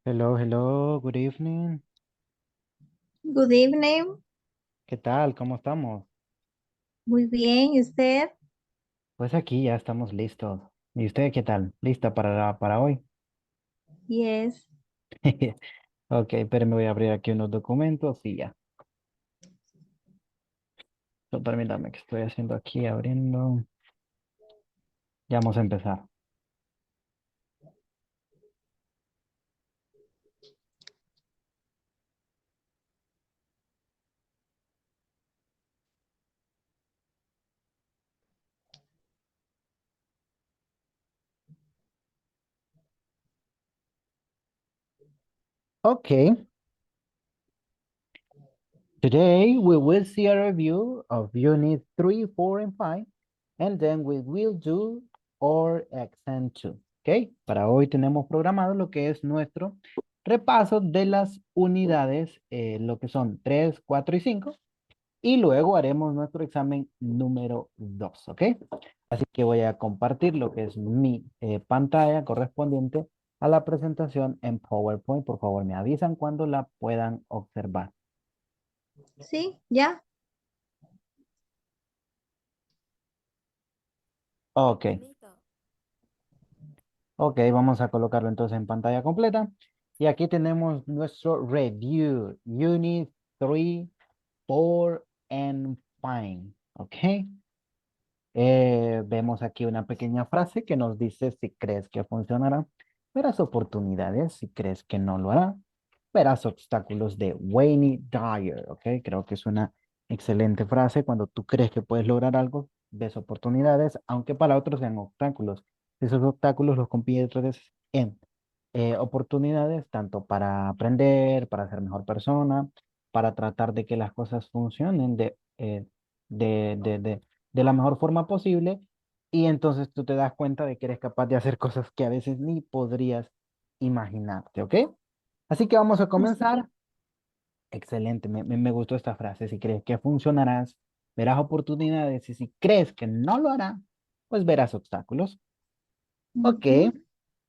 Hello, hello, good evening. Good evening. ¿Qué tal? ¿Cómo estamos? Muy bien, ¿y usted? Pues aquí ya estamos listos. ¿Y usted qué tal? ¿Lista para hoy? Yes. Ok, pero me voy a abrir aquí unos documentos y ya. Permítame que estoy haciendo aquí, abriendo. Ya vamos a empezar. Ok, today we will see a review of Unit 3, 4, and 5, and then we will do our exam 2. Ok, para hoy tenemos programado lo que es nuestro repaso de las unidades, lo que son 3, 4 y 5, y luego haremos nuestro examen número 2. ¿Ok? Así que voy a compartir lo que es mi pantalla correspondiente a la presentación en PowerPoint. Por favor, me avisan cuando la puedan observar. Sí, ya. Ok, ok, vamos a colocarlo entonces en pantalla completa. Y aquí tenemos nuestro review, Unit 3, 4, and 5. Ok. Vemos aquí una pequeña frase que nos dice si crees que funcionará, verás oportunidades, si crees que no lo hará, verás obstáculos de Wayne Dyer, ¿ok? Creo que es una excelente frase. Cuando tú crees que puedes lograr algo, ves oportunidades, aunque para otros sean obstáculos. Esos obstáculos los conviertes en oportunidades tanto para aprender, para ser mejor persona, para tratar de que las cosas funcionen de, de, de, de la mejor forma posible. Y entonces tú te das cuenta de que eres capaz de hacer cosas que a veces ni podrías imaginarte, ¿ok? Así que vamos a comenzar. Excelente, me gustó esta frase. Si crees que funcionarás, verás oportunidades, y si crees que no lo hará, pues verás obstáculos. Ok, Ujú.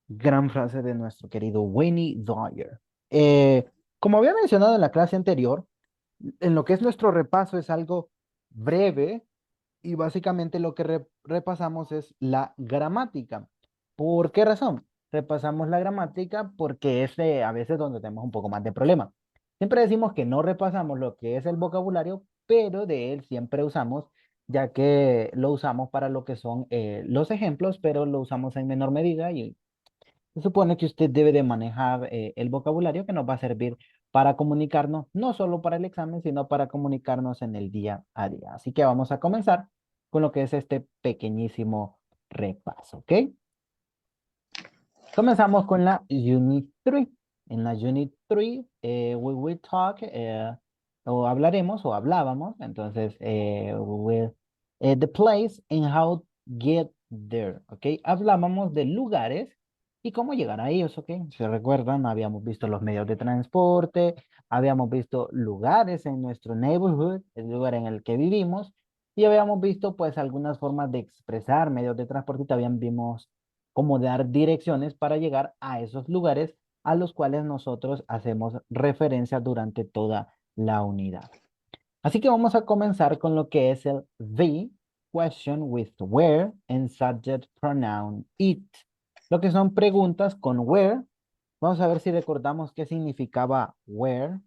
gran frase de nuestro querido Winnie Dyer. Eh, Como había mencionado en la clase anterior, en lo que es nuestro repaso es algo breve y básicamente lo que repasamos es la gramática. ¿Por qué razón? Repasamos la gramática porque es a veces donde tenemos un poco más de problema. Siempre decimos que no repasamos lo que es el vocabulario, pero de él siempre usamos, ya que lo usamos para lo que son los ejemplos, pero lo usamos en menor medida y se supone que usted debe de manejar el vocabulario que nos va a servir para comunicarnos, no solo para el examen, sino para comunicarnos en el día a día. Así que vamos a comenzar con lo que es este pequeñísimo repaso, ¿ok? Comenzamos con la Unit 3. En la Unit 3, we will talk, o hablaremos, o hablábamos, entonces, with the place and how get there, ¿ok? Hablábamos de lugares y cómo llegar a ellos, ¿ok? Si recuerdan, habíamos visto los medios de transporte, habíamos visto lugares en nuestro neighborhood, el lugar en el que vivimos, y habíamos visto, pues, algunas formas de expresar medios de transporte y también vimos como dar direcciones para llegar a esos lugares a los cuales nosotros hacemos referencia durante toda la unidad. Así que vamos a comenzar con lo que es el the question with where and subject pronoun it. Lo que son preguntas con where. Vamos a ver si recordamos qué significaba where.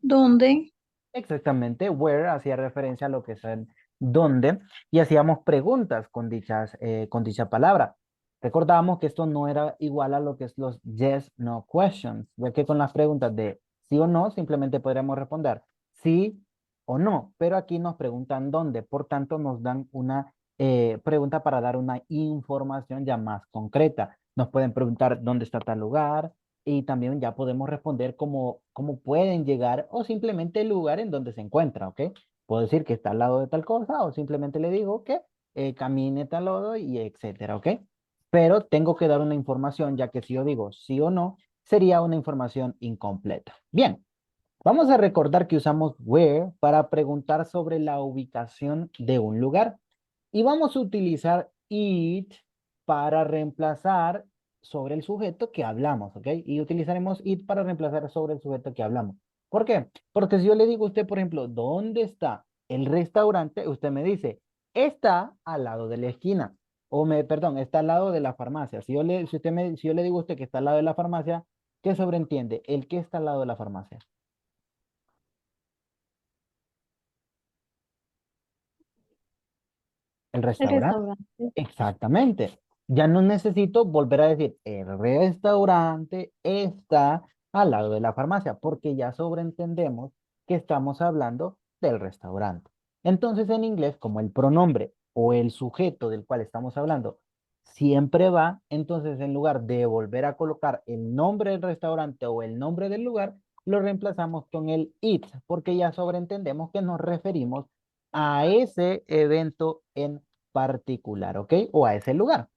¿Dónde? Exactamente, where hacía referencia a lo que es el dónde y hacíamos preguntas con dicha palabra. Recordábamos que esto no era igual a lo que es los yes, no questions, ya que con las preguntas de sí o no simplemente podríamos responder sí o no, pero aquí nos preguntan dónde, por tanto nos dan una pregunta para dar una información ya más concreta. Nos pueden preguntar dónde está tal lugar, y también ya podemos responder cómo pueden llegar o simplemente el lugar en donde se encuentra, ¿ok? Puedo decir que está al lado de tal cosa o simplemente le digo que camine tal lado y etcétera, ¿ok? Pero tengo que dar una información, ya que si yo digo sí o no, sería una información incompleta. Bien, vamos a recordar que usamos where para preguntar sobre la ubicación de un lugar y vamos a utilizar it para reemplazar sobre el sujeto que hablamos, ¿ok? Y utilizaremos it para reemplazar sobre el sujeto que hablamos. ¿Por qué? Porque si yo le digo a usted, por ejemplo, ¿dónde está el restaurante? Usted me dice, está al lado de la esquina. Perdón, está al lado de la farmacia. Si yo le digo a usted que está al lado de la farmacia, ¿qué sobreentiende? El que está al lado de la farmacia. El El restaurante. restaurante. Exactamente. Ya no necesito volver a decir, el restaurante está al lado de la farmacia, porque ya sobreentendemos que estamos hablando del restaurante. Entonces, en inglés, como el pronombre o el sujeto del cual estamos hablando siempre va, entonces en lugar de volver a colocar el nombre del restaurante o el nombre del lugar, lo reemplazamos con el it, porque ya sobreentendemos que nos referimos a ese evento en particular, ¿ok? O a ese lugar.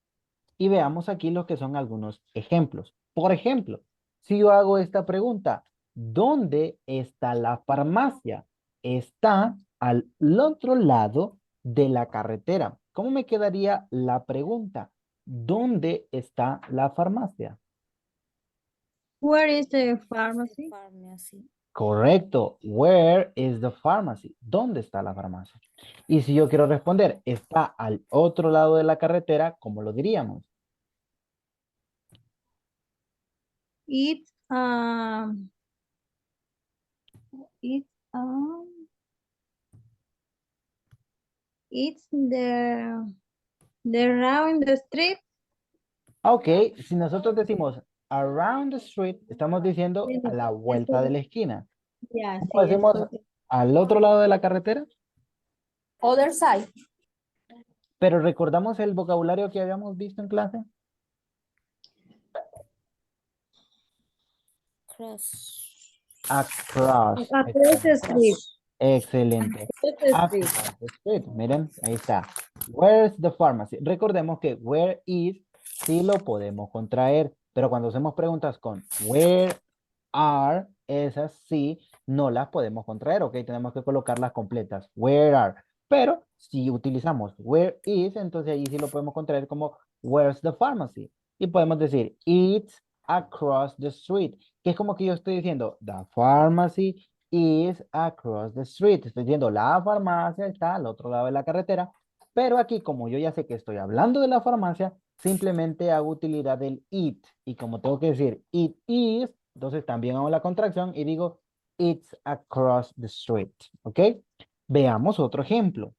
Y veamos aquí lo que son algunos ejemplos. Por ejemplo, si yo hago esta pregunta, ¿dónde está la farmacia? Está al otro lado de la carretera. ¿Cómo me quedaría la pregunta? ¿Dónde está la farmacia? Where is the The pharmacy? pharmacy. Correcto. Where is the pharmacy? ¿Dónde está la farmacia? Y si yo quiero responder, está al otro lado de la carretera, ¿cómo lo diríamos? It's it's um it's the round the street. Ok, si nosotros decimos around the street, estamos diciendo a la vuelta de la esquina. Ya, ¿Cómo sí, decimos esto. al otro lado de la carretera? Other side. Pero recordamos el vocabulario que habíamos visto en clase. Cross. Across. Across the street. Excelente. Across the street. Across the street. Miren, ahí está. Where's the pharmacy? Recordemos que where is sí lo podemos contraer, pero cuando hacemos preguntas con where are, esas sí no las podemos contraer, ¿ok? Tenemos que colocarlas completas. Where are. Pero si utilizamos where is, entonces ahí sí lo podemos contraer como where's the pharmacy. Y podemos decir it's across the street, que es como que yo estoy diciendo the pharmacy is across the street. Estoy diciendo la farmacia está al otro lado de la carretera, pero aquí como yo ya sé que estoy hablando de la farmacia, simplemente hago utilidad del it. Y como tengo que decir it is, entonces también hago la contracción y digo it's across the street. ¿Ok? Veamos otro ejemplo.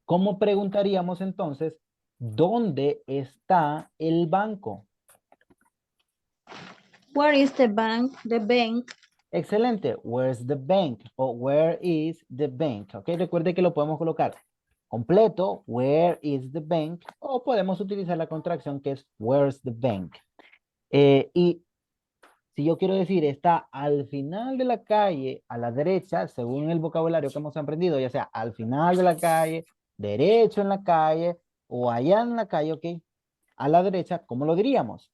¿Cómo preguntaríamos entonces dónde está el banco? Where is the bank? The bank. Excelente. Where's the bank? O where is the bank? Ok, recuerde que lo podemos colocar completo. Where is the bank? O podemos utilizar la contracción que es where's the bank. Y si yo quiero decir está al final de la calle, a la derecha, según el vocabulario que hemos aprendido, ya sea al final de la calle, derecho en la calle o allá en la calle, ok, a la derecha, ¿cómo lo diríamos?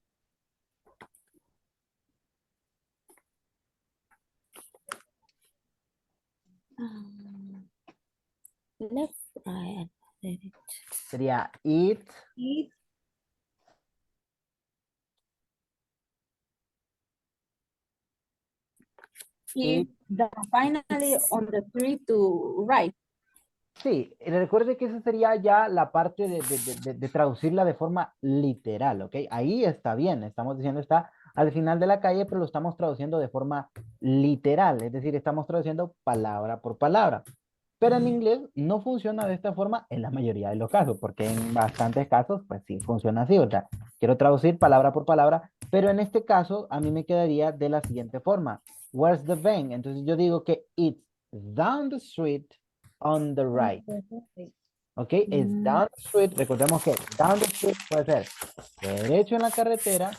Left, right. Sería it. It, It, finally on the street to right. Sí, recuerde que esa sería ya la parte de traducirla de forma literal, ¿ok? Ahí está bien, estamos diciendo está al final de la calle, pero lo estamos traduciendo de forma literal, es decir, estamos traduciendo palabra por palabra. Pero en inglés no funciona de esta forma en la mayoría de los casos, porque en bastantes casos, pues sí funciona así, o sea, quiero traducir palabra por palabra, pero en este caso a mí me quedaría de la siguiente forma. Where's the bank? Entonces yo digo que it's down the street on the right. ¿Ok? Es down the street. Recordemos que down the street puede ser derecho en la carretera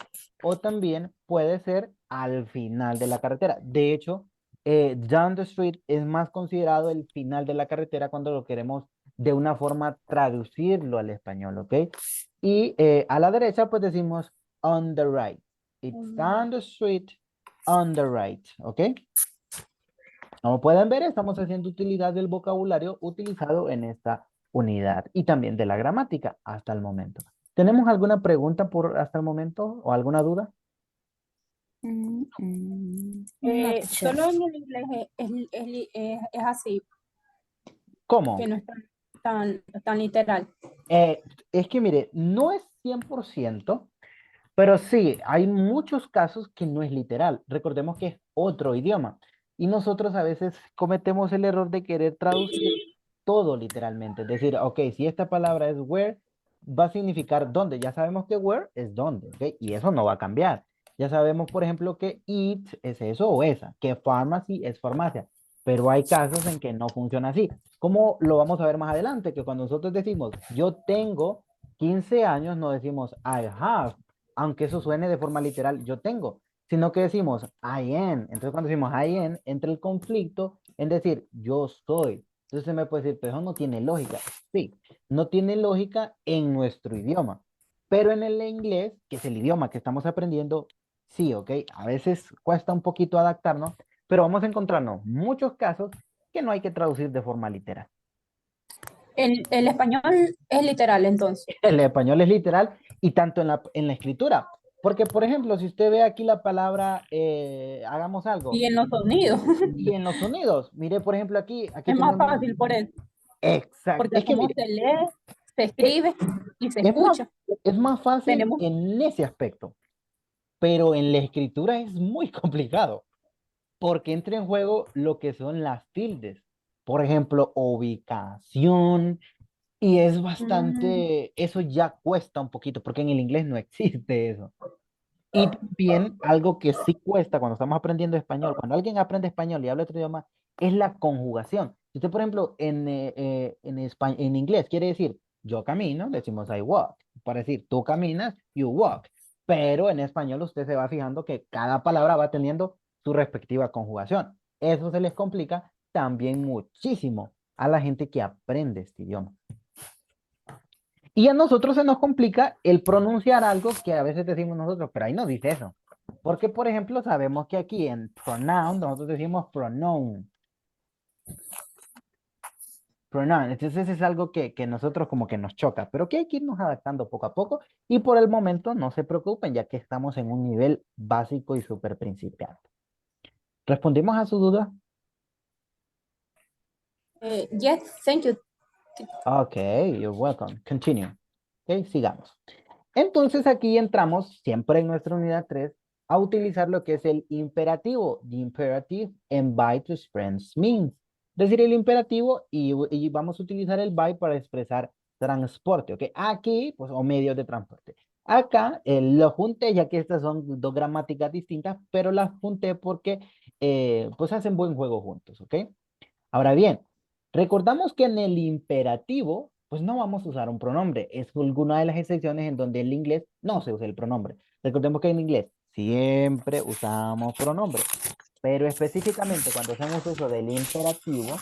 o también puede ser al final de la carretera. De hecho, down the street es más considerado el final de la carretera cuando lo queremos de una forma traducirlo al español, ¿ok? Y a la derecha pues decimos on the right. It's down the street on the right, ¿ok? Como pueden ver, estamos haciendo utilidad del vocabulario utilizado en esta unidad y también de la gramática hasta el momento. ¿Tenemos alguna pregunta por hasta el momento o alguna duda? Not sure. Solo en el inglés es así, ¿Cómo? que no es tan literal. Es que mire, no es 100%, pero sí, hay muchos casos que no es literal. Recordemos que es otro idioma. Y nosotros a veces cometemos el error de querer traducir todo literalmente. Es decir, ok, si esta palabra es where, va a significar dónde. Ya sabemos que where es dónde, ¿ok? Y eso no va a cambiar. Ya sabemos, por ejemplo, que it es eso o esa, que pharmacy es farmacia. Pero hay casos en que no funciona así. ¿Cómo lo vamos a ver más adelante? Que cuando nosotros decimos, yo tengo 15 años, no decimos I have, aunque eso suene de forma literal, yo tengo, sino que decimos I am. Entonces cuando decimos I am, entra el conflicto en decir yo soy. Entonces se me puede decir, pero eso no tiene lógica. Sí, no tiene lógica en nuestro idioma, pero en el inglés, que es el idioma que estamos aprendiendo, sí, ok. A veces cuesta un poquito adaptarnos, pero vamos a encontrarnos muchos casos que no hay que traducir de forma literal. El español es literal, entonces. El español es literal y tanto en la escritura. Porque, por ejemplo, si usted ve aquí la palabra, hagamos algo, Y en los sonidos. y en los sonidos, mire, por ejemplo, aquí Es más tenemos, fácil por eso. exacto, Porque es que como mire, se lee, se es, escribe y se es más, escucha. es más fácil Tenemos. en ese aspecto, pero en la escritura es muy complicado, porque entra en juego lo que son las tildes. Por ejemplo, ubicación, y es bastante, eso ya cuesta un poquito, porque en el inglés no existe eso. Y también algo que sí cuesta cuando estamos aprendiendo español, cuando alguien aprende español y habla otro idioma, es la conjugación. Si usted, por ejemplo, en inglés quiere decir yo camino, decimos I walk. Para decir tú caminas, you walk. Pero en español usted se va fijando que cada palabra va teniendo su respectiva conjugación. Eso se les complica también muchísimo a la gente que aprende este idioma. Y a nosotros se nos complica el pronunciar algo que a veces decimos nosotros, pero ahí no dice eso. Porque, por ejemplo, sabemos que aquí en pronoun, nosotros decimos pronoun. Pronoun. Entonces es algo que nosotros como que nos choca, pero que hay que irnos adaptando poco a poco. Y por el momento no se preocupen, ya que estamos en un nivel básico y súper principiante. ¿Respondimos a su duda? Yes, thank you. Ok, you're welcome. Continue. Ok, sigamos. Entonces aquí entramos siempre en nuestra unidad 3 a utilizar lo que es el imperativo. The imperative and by to express means. Es decir, el imperativo y vamos a utilizar el by para expresar transporte. ¿Ok? Aquí, pues, o medios de transporte. Acá lo junté, ya que estas son dos gramáticas distintas, pero las junté porque pues hacen buen juego juntos. ¿Ok? Ahora bien, recordamos que en el imperativo, pues no vamos a usar un pronombre. Es alguna de las excepciones en donde en el inglés no se usa el pronombre. Recordemos que en inglés siempre usamos pronombre, pero específicamente cuando hacemos uso del imperativo,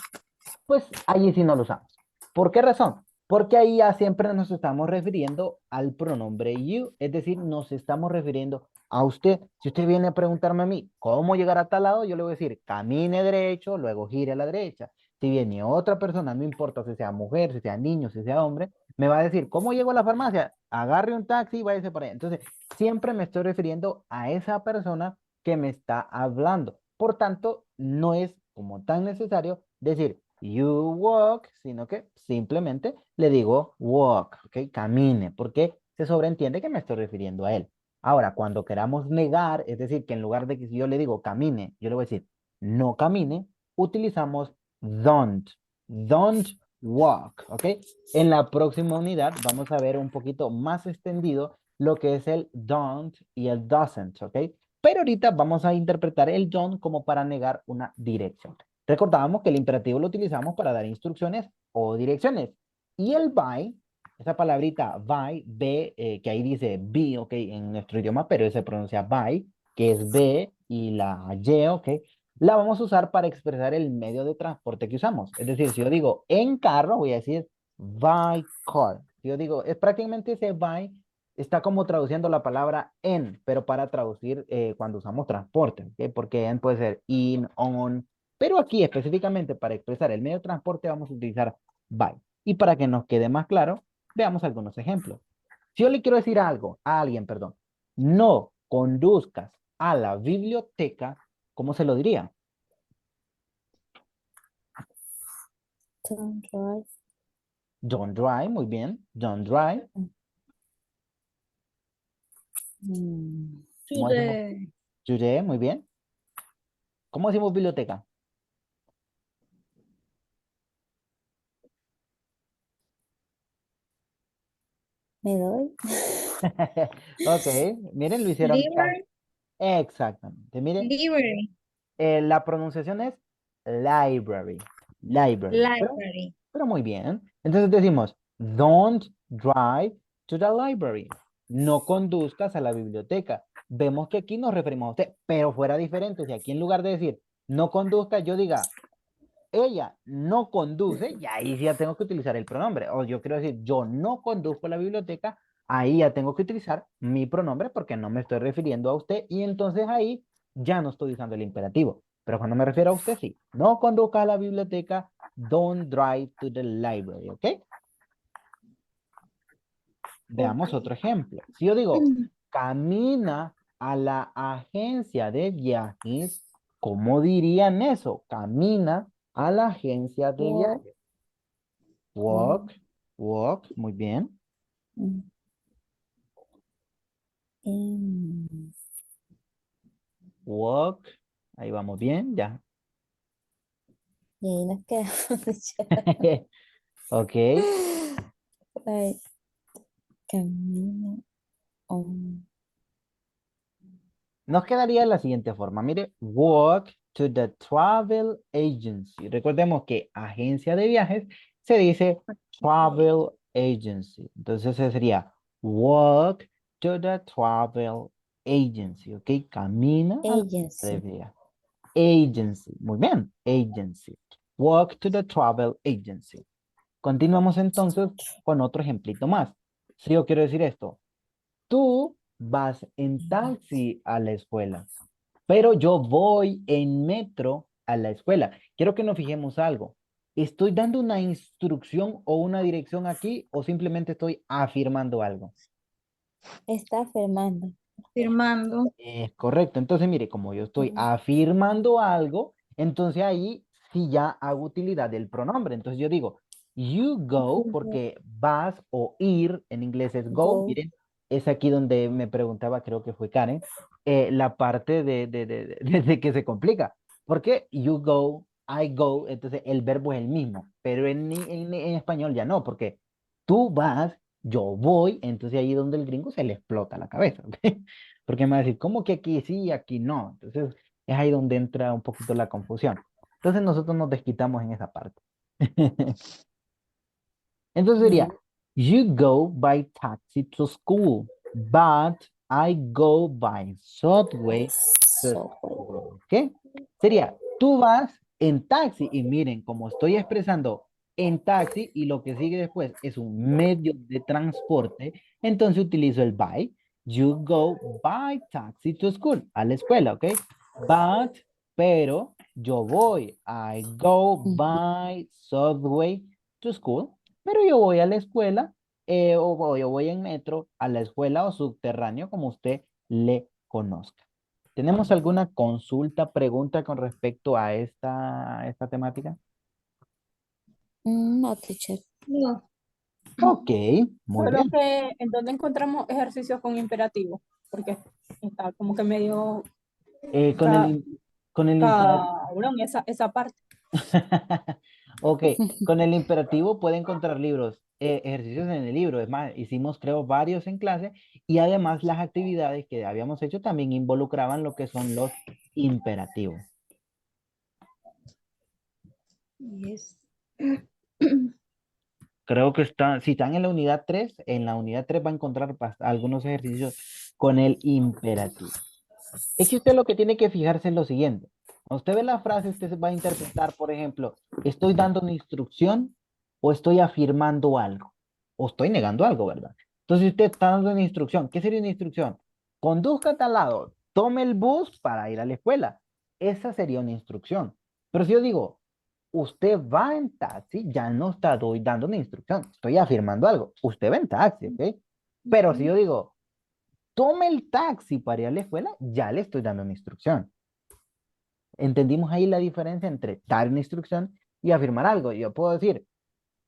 pues allí sí no lo usamos. ¿Por qué razón? Porque ahí ya siempre nos estamos refiriendo al pronombre you, es decir, nos estamos refiriendo a usted. Si usted viene a preguntarme a mí cómo llegar a tal lado, yo le voy a decir camine derecho, luego gire a la derecha. Si viene otra persona, no importa si sea mujer, si sea niño, si sea hombre, me va a decir, ¿cómo llego a la farmacia? Agarre un taxi y váyase para allá. Entonces, siempre me estoy refiriendo a esa persona que me está hablando. Por tanto, no es como tan necesario decir you walk, sino que simplemente le digo walk, ¿ok? Camine, porque se sobreentiende que me estoy refiriendo a él. Ahora, cuando queramos negar, es decir, que en lugar de que si yo le digo camine, yo le voy a decir no camine, utilizamos don't. Don't walk, ¿ok? En la próxima unidad vamos a ver un poquito más extendido lo que es el don't y el doesn't, ¿ok? Pero ahorita vamos a interpretar el don't como para negar una dirección. Recordábamos que el imperativo lo utilizamos para dar instrucciones o direcciones. Y el by, esa palabrita by, be, que ahí dice be, ok, en nuestro idioma, pero se pronuncia by, que es be y la y, ok, la vamos a usar para expresar el medio de transporte que usamos. Es decir, si yo digo en carro, voy a decir by car. Si yo digo, es prácticamente ese by está como traduciendo la palabra en, pero para traducir cuando usamos transporte, ¿okay? Porque en puede ser in, on, pero aquí específicamente para expresar el medio de transporte vamos a utilizar by. Y para que nos quede más claro, veamos algunos ejemplos. Si yo le quiero decir algo a alguien, perdón, no conduzcas a la biblioteca, ¿cómo se lo diría? Don't drive. Don't drive, muy bien. Don't drive. Mm, To ¿Cómo decimos? the, Today, muy bien. ¿Cómo decimos biblioteca? ¿Me doy? Ok, miren, lo hicieron library, exactamente. Miren, library, la pronunciación es library. Library. library. Pero muy bien. Entonces decimos, don't drive to the library. No conduzcas a la biblioteca. Vemos que aquí nos referimos a usted, pero fuera diferente. Si aquí en lugar de decir no conduzca, yo diga ella no conduce, y ahí sí ya tengo que utilizar el pronombre. O yo quiero decir yo no conduzco la biblioteca, ahí ya tengo que utilizar mi pronombre porque no me estoy refiriendo a usted y entonces ahí ya no estoy usando el imperativo. Pero cuando me refiero a usted, sí. No conduzca a la biblioteca, don't drive to the library, ¿ok? Veamos otro ejemplo. Si yo digo, camina a la agencia de viajes, ¿cómo dirían eso? Camina a la agencia de Walk. viajes. Walk, walk, muy bien. Mm, mm, Walk, ahí vamos bien, ya. Y ahí nos quedamos ya. Ok, Like, camino on. nos quedaría de la siguiente forma. Mire, walk to the travel agency. Recordemos que agencia de viajes se dice travel agency. Entonces ese sería walk to the travel agency. Ok, camina a la agencia de Agency. viajes. Agency, muy bien, agency. Walk to the travel agency. Continuamos entonces con otro ejemplito más. Si yo quiero decir esto, tú vas en taxi a la escuela, pero yo voy en metro a la escuela. Quiero que nos fijemos algo. ¿Estoy dando una instrucción o una dirección aquí o simplemente estoy afirmando algo? Está afirmando. Firmando. Es correcto. Entonces, mire, como yo estoy afirmando algo, entonces ahí sí ya hago utilidad del pronombre. Entonces yo digo, you go, porque vas o ir, en inglés es go. Go. Miren, es aquí donde me preguntaba, creo que fue Karen, la parte de que se complica. Porque you go, I go, entonces el verbo es el mismo, pero en español ya no, porque tú vas, yo voy, entonces ahí donde el gringo se le explota la cabeza. ¿Ok? Porque me va a decir, ¿cómo que aquí sí y aquí no? Entonces es ahí donde entra un poquito la confusión. Entonces nosotros nos desquitamos en esa parte. Entonces sería, you go by taxi to school, but I go by subway to Subway. school. ¿Qué? Sería, tú vas en taxi y miren, como estoy expresando en taxi y lo que sigue después es un medio de transporte, entonces utilizo el by. You go by taxi to school, a la escuela, ¿ok? But, pero, yo voy, I go by subway to school, pero yo voy a la escuela o yo voy en metro a la escuela o subterráneo, como usted le conozca. ¿Tenemos alguna consulta, pregunta con respecto a esta temática? No, teacher. No. Ok, muy Solo bien. que en donde encontramos ejercicios con imperativo, porque está como que medio Con con el imperativo. cabrón esa parte. Ok, con el imperativo puede encontrar libros, ejercicios en el libro. Es más, hicimos creo varios en clase y además las actividades que habíamos hecho también involucraban lo que son los imperativos. Yes. Creo que si están en la unidad 3, en la unidad 3 va a encontrar algunos ejercicios con el imperativo. Es que usted lo que tiene que fijarse es lo siguiente. Cuando usted ve la frase, usted se va a interpretar, por ejemplo, estoy dando una instrucción o estoy afirmando algo o estoy negando algo, ¿verdad? Entonces usted está dando una instrucción. ¿Qué sería una instrucción? Conduzca a tal lado, tome el bus para ir a la escuela. Esa sería una instrucción. Pero si yo digo, usted va en taxi, ya no dando una instrucción, estoy afirmando algo. Usted va en taxi, ¿ok? Pero si yo digo, tome el taxi para ir a la escuela, ya le estoy dando una instrucción. ¿Entendimos ahí la diferencia entre dar una instrucción y afirmar algo? Yo puedo decir,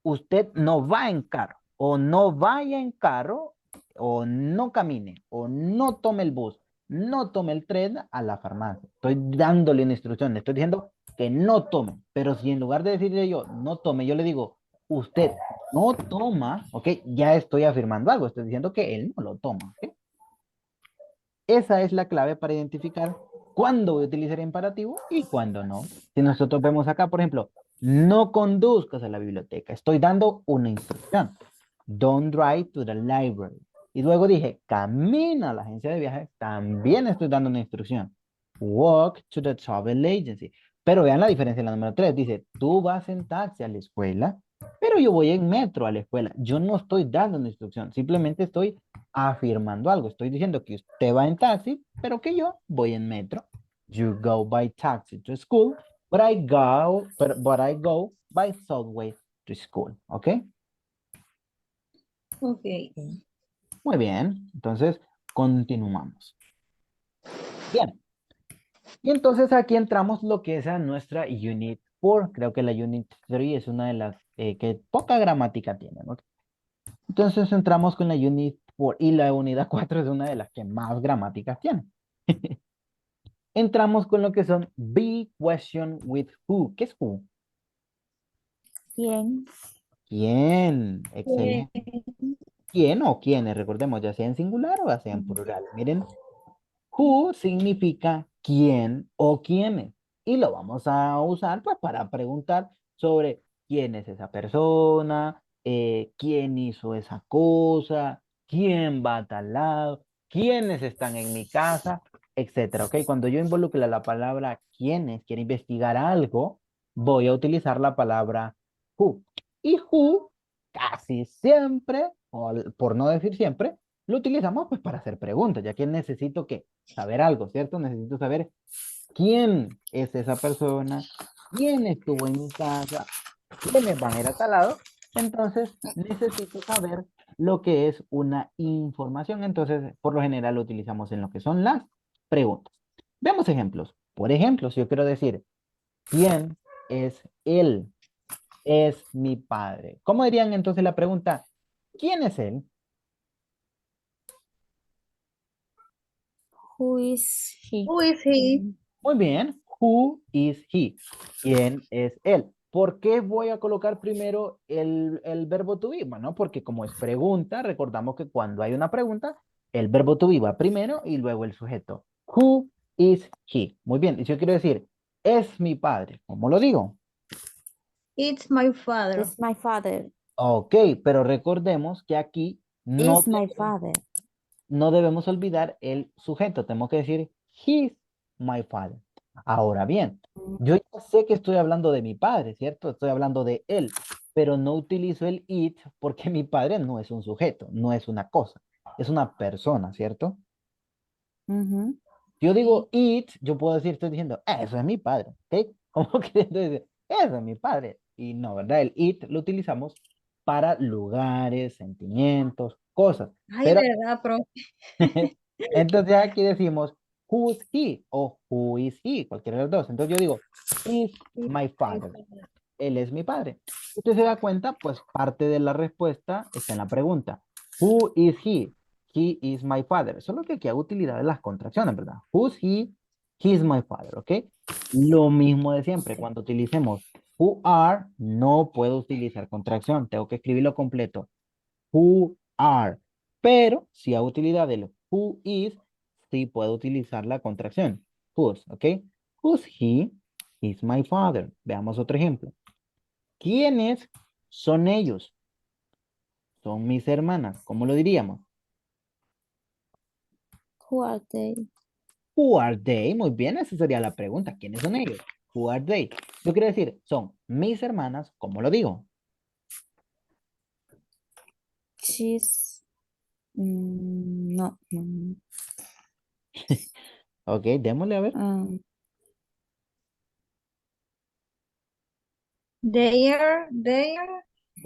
usted no va en carro, o no vaya en carro, o no camine, o no tome el bus, no tome el tren a la farmacia. Estoy dándole una instrucción, le estoy diciendo que no tome, pero si en lugar de decirle yo no tome, yo le digo, usted no toma, ¿ok? Ya estoy afirmando algo, estoy diciendo que él no lo toma, ¿ok? Esa es la clave para identificar cuándo voy a utilizar imperativo y cuándo no. Si nosotros vemos acá, por ejemplo, no conduzcas a la biblioteca. Estoy dando una instrucción. Don't drive to the library. Y luego dije, camina a la agencia de viajes. También estoy dando una instrucción. Walk to the travel agency. Pero vean la diferencia en la número 3. Dice, tú vas en taxi a la escuela, pero yo voy en metro a la escuela. Yo no estoy dando una instrucción. Simplemente estoy afirmando algo. Estoy diciendo que usted va en taxi, pero que yo voy en metro. You go by taxi to school, but I go by subway to school. ¿Ok? Ok. Muy bien. Entonces, continuamos. Bien. Y entonces aquí entramos lo que es a nuestra Unit 4. Creo que la Unit 3 es una de las que poca gramática tiene, ¿no? Entonces entramos con la Unit 4 y la unidad 4 es una de las que más gramáticas tiene. Entramos con lo que son be question with who. ¿Qué es who? ¿Quién? ¿Quién? Excelente. ¿Quién o quiénes? Recordemos, ya sea en singular o ya sea en plural. Miren, who significa quién o quiénes. Y lo vamos a usar pues para preguntar sobre quién es esa persona, quién hizo esa cosa, quién va a tal lado, quiénes están en mi casa, etcétera. ¿Ok? Cuando yo involucre la palabra quiénes, quiero investigar algo, voy a utilizar la palabra who. Y who casi siempre, o por no decir siempre, lo utilizamos pues para hacer preguntas, ya que necesito que saber algo, ¿cierto? Necesito saber quién es esa persona, quién estuvo en mi casa, quiénes van a ir a tal lado. Entonces necesito saber lo que es una información. Entonces, por lo general lo utilizamos en lo que son las preguntas. Veamos ejemplos. Por ejemplo, si yo quiero decir, ¿quién es él? Es mi padre. ¿Cómo dirían entonces la pregunta? ¿Quién es él? Who is he? Who is he? Muy bien. Who is he? ¿Quién es él? ¿Por qué voy a colocar primero el verbo to be? Bueno, porque como es pregunta, recordamos que cuando hay una pregunta, el verbo to be va primero y luego el sujeto. Who is he? Muy bien. Y si yo quiero decir, es mi padre, ¿cómo lo digo? It's my father. It's my father. Ok, pero recordemos que aquí Is my father. no debemos olvidar el sujeto. Tenemos que decir, he's my father. Ahora bien, yo ya sé que estoy hablando de mi padre, ¿cierto? Estoy hablando de él, pero no utilizo el it porque mi padre no es un sujeto, no es una cosa, es una persona, ¿cierto? Ujú. Si yo digo it, yo puedo decir, estoy diciendo, eso es mi padre, ¿ok? ¿Cómo queriendo decir, eso es mi padre? Y no, ¿verdad? El it lo utilizamos para lugares, sentimientos, cosas. Ay, Pero ¿verdad, profe? entonces aquí decimos, who's he o who is he, cualquiera de los dos. Entonces yo digo, is my father. Él es mi padre. Usted se da cuenta, pues parte de la respuesta está en la pregunta. Who is he? He is my father. Solo que aquí hago utilidad de las contracciones, ¿verdad? Who's he? He is my father, ¿ok? Lo mismo de siempre. Cuando utilicemos who are, no puedo utilizar contracción. Tengo que escribirlo completo. Who are. Pero si hago utilidad del who is, sí puedo utilizar la contracción. Whose, ¿ok? Who's he? He's my father. Veamos otro ejemplo. ¿Quiénes son ellos? Son mis hermanas. ¿Cómo lo diríamos? Who are they? Who are they? Muy bien, esa sería la pregunta. ¿Quiénes son ellos? Who are they? Yo quiero decir, son mis hermanas. ¿Cómo lo digo? She's. No. Ok, démosle a ver. They are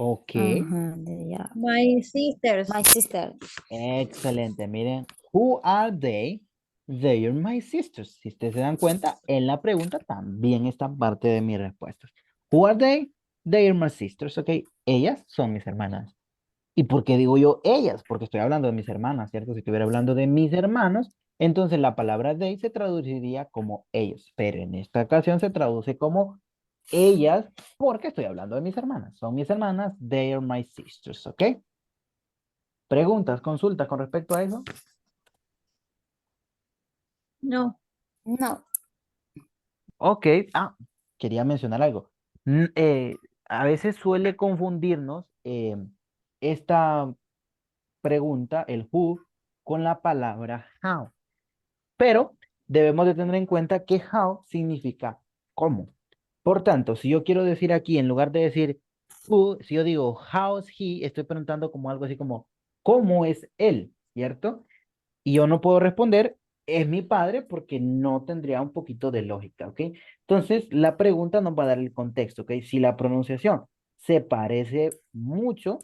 Ok. Yeah. My sisters. My sister. Excelente. Miren, who are they? They are my sisters. Si ustedes se dan cuenta, en la pregunta también está parte de mis respuestas. Who are they? They are my sisters. Ok. Ellas son mis hermanas. ¿Y por qué digo yo ellas? Porque estoy hablando de mis hermanas, ¿cierto? Si estuviera hablando de mis hermanos, entonces la palabra they se traduciría como ellos. Pero en esta ocasión se traduce como ellas porque estoy hablando de mis hermanas. Son mis hermanas. They are my sisters. ¿Ok? ¿Preguntas, consultas con respecto a eso? No. No. Ok, quería mencionar algo. A veces suele confundirnos esta pregunta, el who, con la palabra how. Pero debemos de tener en cuenta que how significa cómo. Por tanto, si yo quiero decir aquí, en lugar de decir who, si yo digo how's he, estoy preguntando como algo así como, ¿cómo es él? ¿Cierto? Y yo no puedo responder, es mi padre, porque no tendría un poquito de lógica, ¿ok? Entonces, la pregunta nos va a dar el contexto, ¿ok? Si la pronunciación se parece mucho,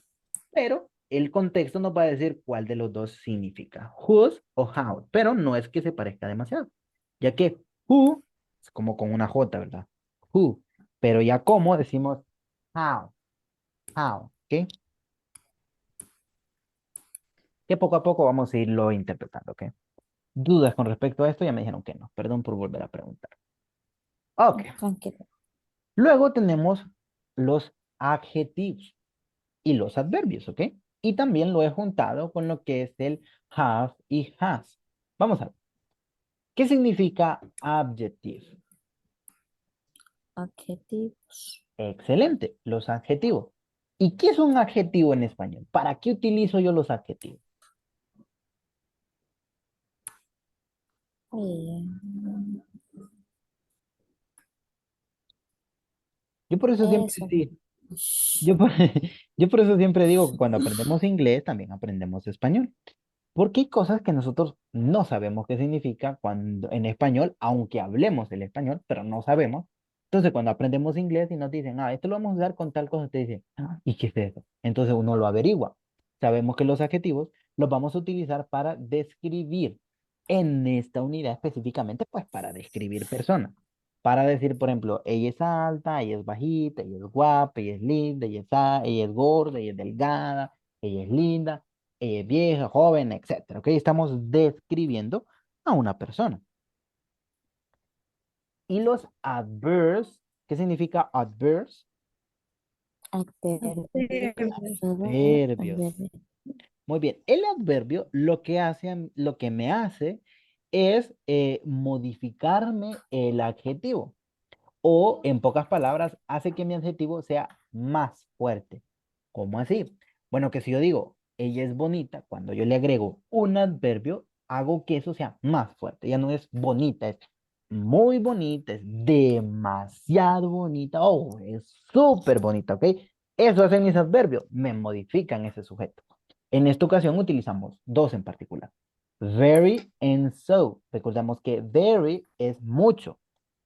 pero el contexto nos va a decir cuál de los dos significa, whose o how, pero no es que se parezca demasiado, ya que who es como con una J, ¿verdad? Who, pero ya como decimos how, ¿ok? Que poco a poco vamos a irlo interpretando, ¿ok? Dudas con respecto a esto, ya me dijeron que no. Perdón por volver a preguntar. Ok. Tranquilo. Luego tenemos los adjetivos y los adverbios, ¿ok? Y también lo he juntado con lo que es el have y has. Vamos a ver. ¿Qué significa adjective? Adjetivos. Excelente, los adjetivos. ¿Y qué es un adjetivo en español? ¿Para qué utilizo yo los adjetivos? Eh, Yo por eso siempre Eso. sí, yo por, yo por eso siempre digo que cuando aprendemos inglés también aprendemos español. Porque hay cosas que nosotros no sabemos qué significa cuando en español, aunque hablemos el español, pero no sabemos. Entonces, cuando aprendemos inglés y nos dicen, esto lo vamos a usar con tal cosa, te dicen, ¿y qué es eso? Entonces uno lo averigua. Sabemos que los adjetivos los vamos a utilizar para describir en esta unidad específicamente, pues para describir personas. Para decir, por ejemplo, ella es alta, ella es bajita, ella es guapa, ella es linda, ella es gorda, ella es delgada, ella es linda, vieja, joven, etcétera. ¿Ok? Estamos describiendo a una persona. Y los adverbs, ¿qué significa adverbs? Adverbio. Adverbios. Muy bien. El adverbio lo que hace, lo que me hace es modificarme el adjetivo. O, en pocas palabras, hace que mi adjetivo sea más fuerte. ¿Cómo así? Bueno, que si yo digo, ella es bonita, cuando yo le agrego un adverbio, hago que eso sea más fuerte. Ya no es bonita, es muy bonita, es demasiado bonita, es súper bonita, ¿ok? Eso hacen mis adverbios, me modifican ese sujeto. En esta ocasión utilizamos dos en particular. Very and so. Recordamos que very es mucho.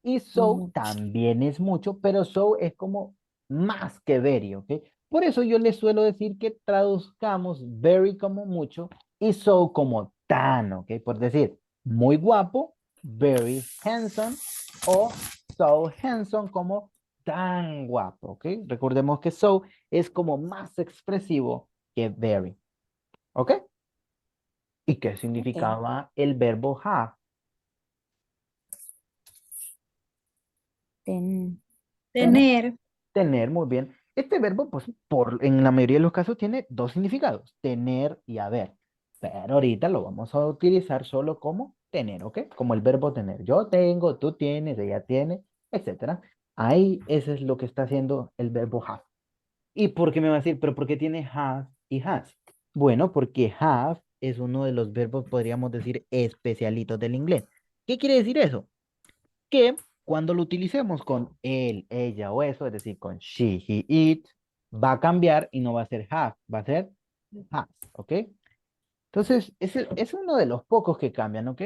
Y so Mucho. también es mucho, pero so es como más que very, ¿ok? Por eso yo les suelo decir que traduzcamos very como mucho y so como tan, ¿ok? Por decir, muy guapo, very handsome, o so handsome como tan guapo, ¿ok? Recordemos que so es como más expresivo que very, ¿ok? ¿Y qué Ok. significaba el verbo have? Ten, Tener. Tener, muy bien. Este verbo, pues, en la mayoría de los casos tiene dos significados, tener y haber. Pero ahorita lo vamos a utilizar solo como tener, ¿ok? Como el verbo tener. Yo tengo, tú tienes, ella tiene, etcétera. Ahí ese es lo que está haciendo el verbo have. ¿Y por qué me va a decir, pero por qué tiene have y has? Bueno, porque have es uno de los verbos, podríamos decir, especialitos del inglés. ¿Qué quiere decir eso? Que cuando lo utilicemos con él, ella o eso, es decir, con she, he, it, va a cambiar y no va a ser have, va a ser has, ¿ok? Entonces, es uno de los pocos que cambian, ¿ok?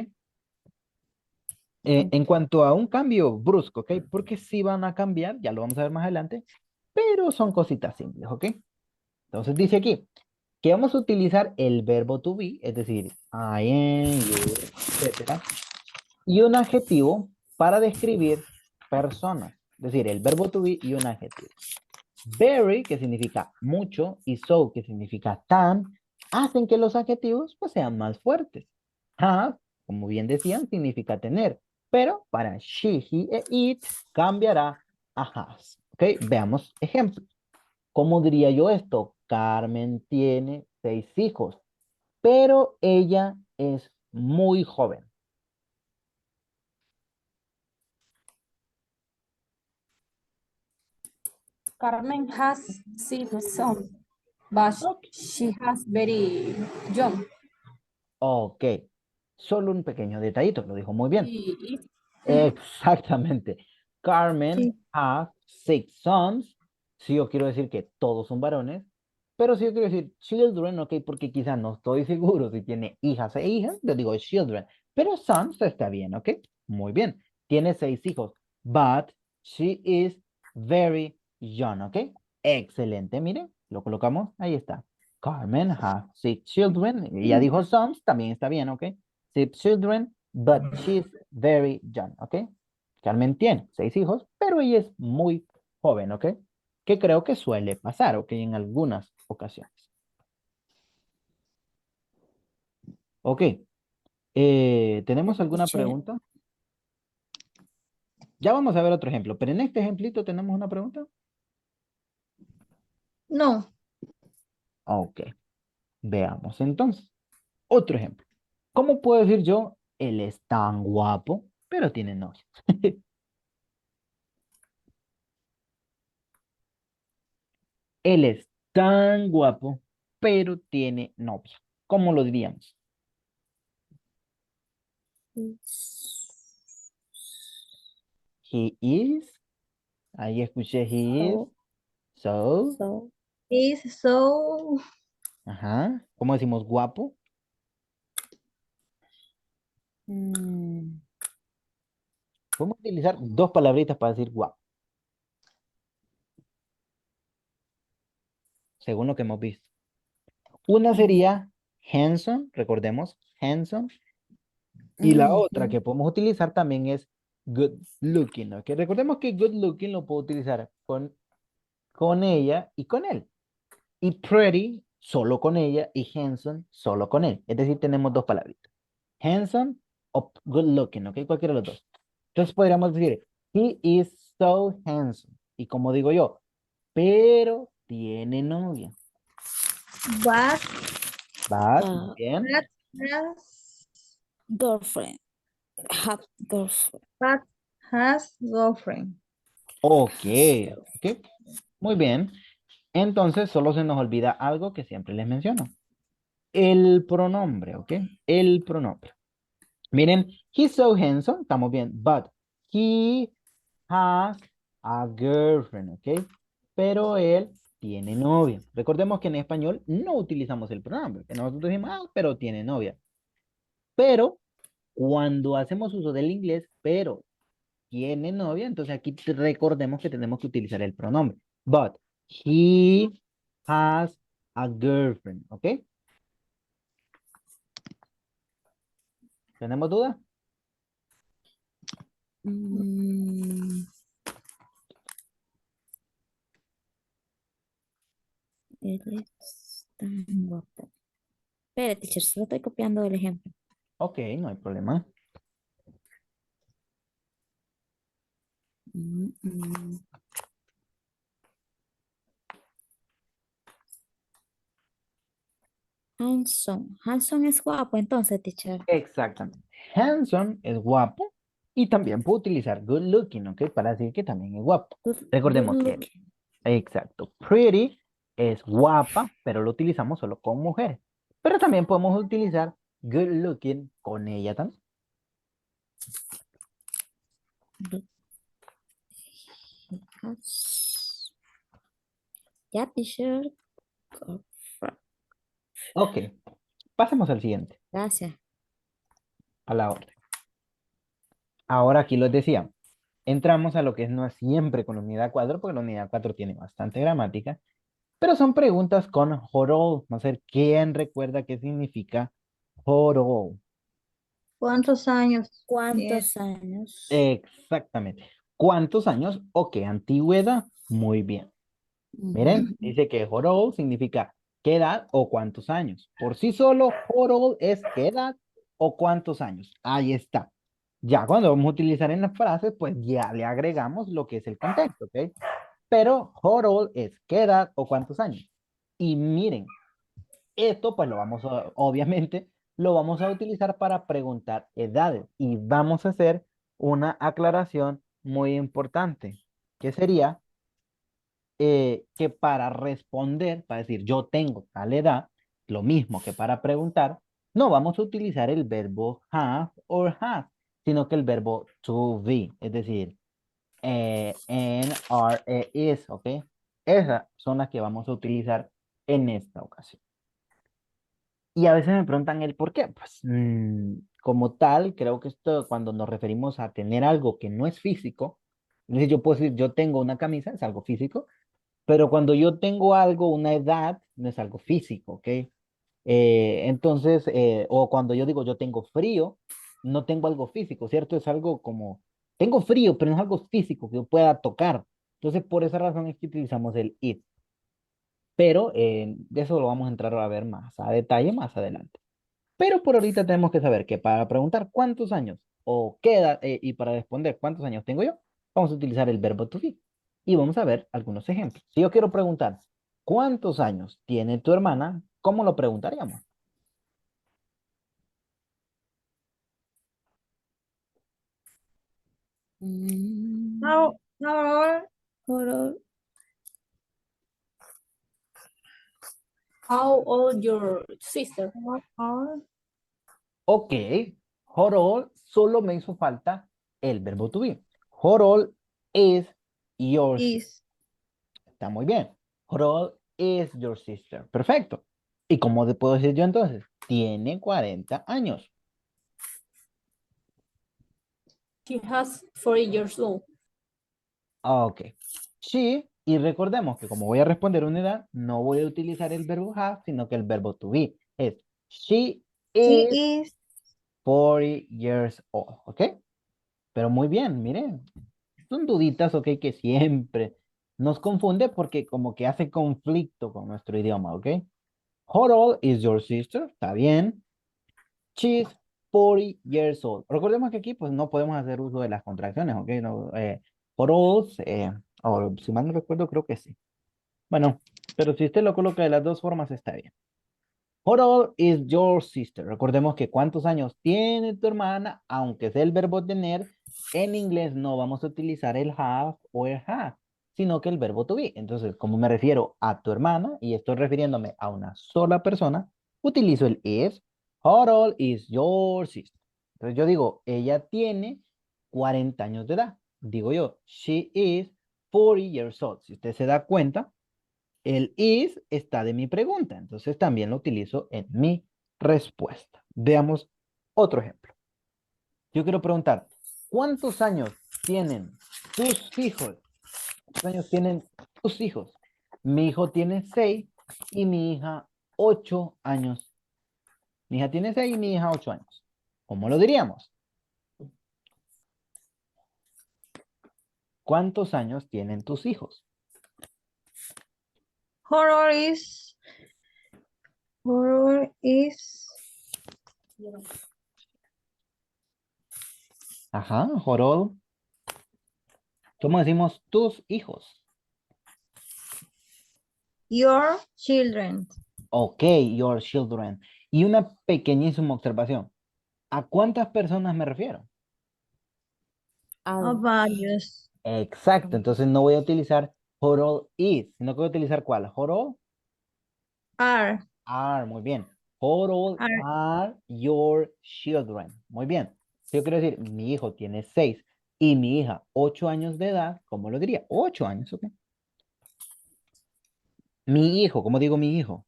En cuanto a un cambio brusco, ¿ok? Porque sí van a cambiar, ya lo vamos a ver más adelante, pero son cositas simples, ¿ok? Entonces dice aquí que vamos a utilizar el verbo to be, es decir, I am, you, etcétera, y un adjetivo para describir personas. Es decir, el verbo to be y un adjetivo. Very, que significa mucho, y so, que significa tan, hacen que los adjetivos pues, sean más fuertes. Have, como bien decían, significa tener, pero para she, he e it cambiará a has. Ok, veamos ejemplos. ¿Cómo diría yo esto? Carmen tiene 6 hijos, pero ella es muy joven. Carmen has seen some, but she has very young. Ok, solo un pequeño detallito, lo dijo muy bien. Y Exactamente. Carmen Sí. has 6 sons. Si yo quiero decir que todos son varones, pero si yo quiero decir children, ok, porque quizás no estoy seguro si tiene hijas e hijas, yo digo children. Pero sons está bien, ok. Muy bien. Tiene 6 hijos. But she is very young, ok. Excelente, miren, lo colocamos, ahí está. Carmen has 6 children. Y ya dijo sons, también está bien, ok. 6 children, but she's very young, ¿ok? Carmen tiene 6 hijos, pero ella es muy joven, ¿ok? Que creo que suele pasar, ¿ok? En algunas ocasiones. Ok. ¿Tenemos alguna Teacher. pregunta? Ya vamos a ver otro ejemplo, pero en este ejemplito tenemos una pregunta. No. Ok. Veamos entonces. Otro ejemplo. ¿Cómo puedo decir yo? Él es tan guapo, pero tiene novia. Él es tan guapo, pero tiene novia. ¿Cómo lo diríamos? He is. Ahí escuché he is. So. So, Is so. Ajá. ¿Cómo decimos guapo? mm, Podemos utilizar dos palabritas para decir guapo, según lo que hemos visto. Una sería handsome, recordemos, handsome. Y la otra que podemos utilizar también es good looking, ¿ok? Recordemos que good looking lo puedo utilizar con ella y con él. Y pretty solo con ella y handsome solo con él. Es decir, tenemos dos palabritas. Handsome o good looking, ¿ok? Cualquiera de los dos. Entonces podríamos decir, he is so handsome. Y como digo yo, pero tiene novia. But But, uh, bien. has girlfriend. Have girlfriend. but has girlfriend. Ok, ok. Muy bien. Entonces solo se nos olvida algo que siempre les menciono. El pronombre, ¿ok? El pronombre. Miren, he's so handsome, estamos bien, but he has a girlfriend, ¿ok? Pero él tiene novia. Recordemos que en español no utilizamos el pronombre, que nosotros decimos, ah, pero tiene novia. Pero cuando hacemos uso del inglés, pero tiene novia, entonces aquí recordemos que tenemos que utilizar el pronombre. But he has a girlfriend, ¿ok? ¿Tenemos duda? Mm, él es tan guapo. Espera, teacher, solo estoy copiando el ejemplo. Ok, no hay problema. Mm, mm. Hanson. Hanson es guapo, entonces, teacher. Exactamente. Handsome es guapo y también puedo utilizar good looking, ¿ok? Para decir que también es guapo. Good Recordemos que, looking. exacto, pretty es guapa, pero lo utilizamos solo con mujeres. Pero también podemos utilizar good looking con ella también. Good. Has- Ya, teacher. Girlfriend. Ok, pasemos al siguiente, Gracias. a la orden. Ahora aquí los decía, entramos a lo que es no siempre con la unidad 4, porque la unidad 4 tiene bastante gramática, Pero son preguntas con how old. Vamos a ver quién recuerda qué significa how old. ¿Cuántos años tiene? ¿Cuántos años? Exactamente. ¿Cuántos años o qué antigüedad? Muy bien. Miren, Ujú. dice que how old significa qué edad o cuántos años. Por sí solo, how old es qué edad o cuántos años. Ahí está. Ya cuando vamos a utilizar en las frases, pues ya le agregamos lo que es el contexto, ¿ok? Pero how old es qué edad o cuántos años. Y miren, esto pues lo vamos a, obviamente, lo vamos a utilizar para preguntar edades. Y vamos a hacer una aclaración muy importante, que sería que para responder, para decir yo tengo tal edad, lo mismo que para preguntar, no vamos a utilizar el verbo have or has, sino que el verbo to be, es decir, and, are, is, ¿ok? Esas son las que vamos a utilizar en esta ocasión. Y a veces me preguntan el por qué. Pues como tal, creo que esto cuando nos referimos a tener algo que no es físico, es decir, yo puedo decir yo tengo una camisa, es algo físico, pero cuando yo tengo algo, una edad, no es algo físico, ¿ok? Entonces, o cuando yo digo yo tengo frío, no tengo algo físico, ¿cierto? Es algo como, tengo frío, pero no es algo físico que yo pueda tocar. Entonces, por esa razón es que utilizamos el it. Pero de eso lo vamos a entrar a ver más a detalle más adelante. Pero por ahorita tenemos que saber que para preguntar cuántos años o qué edad, y para responder cuántos años tengo yo, vamos a utilizar el verbo to be. Y vamos a ver algunos ejemplos. Si yo quiero preguntar cuántos años tiene tu hermana, ¿cómo lo preguntaríamos? Mm, How old Oro- How old your sister? are Ok, how old solo me hizo falta el verbo to be. How old is your sister. is Está muy bien. How old is your sister? Perfecto. ¿Y cómo te puedo decir yo entonces? Tiene 40 años. She has 40 years old. Ok. She, y recordemos que como voy a responder una edad, no voy a utilizar el verbo have, sino que el verbo to be. Es she she is is 40 years old. ¿Ok? Pero muy bien, miren. Son duditas, ok, que siempre nos confunde porque como que hace conflicto con nuestro idioma, ¿ok? How old is your sister? Está bien. She's 40 years old. Recordemos que aquí pues no podemos hacer uso de las contracciones, ¿ok? No, how old, o si mal no recuerdo, creo que sí. Bueno, pero si usted lo coloca de las dos formas, está bien. How old is your sister? Recordemos que cuántos años tiene tu hermana, aunque sea el verbo tener, en inglés no vamos a utilizar el have o el have, sino que el verbo to be. Entonces, como me refiero a tu hermana y estoy refiriéndome a una sola persona, utilizo el is. How old is your sister? Entonces yo digo, ella tiene 40 años de edad. Digo yo, she is 40 years old. Si usted se da cuenta, el is está de mi pregunta, entonces también lo utilizo en mi respuesta. Veamos otro ejemplo. Yo quiero preguntar, ¿cuántos años tienen tus hijos? ¿Cuántos años tienen tus hijos? Mi hijo tiene 6 y mi hija 8 años. Mi hija tiene 6 y mi hija 8 años. ¿Cómo lo diríamos? ¿Cuántos años tienen tus hijos? how old is Ajá, Jorol. ¿Cómo decimos tus hijos? your children? Ok, your children. Y una pequeñísima observación. ¿A cuántas personas me refiero? A varios. Exacto, entonces no voy a utilizar all is, sino que voy a utilizar ¿cuál? All Are are, muy bien. All are are your children. Muy bien. Si yo quiero decir, mi hijo tiene 6 y mi hija 8 años de edad, ¿cómo lo diría? 8 años, ok. Mi hijo, ¿cómo digo mi hijo?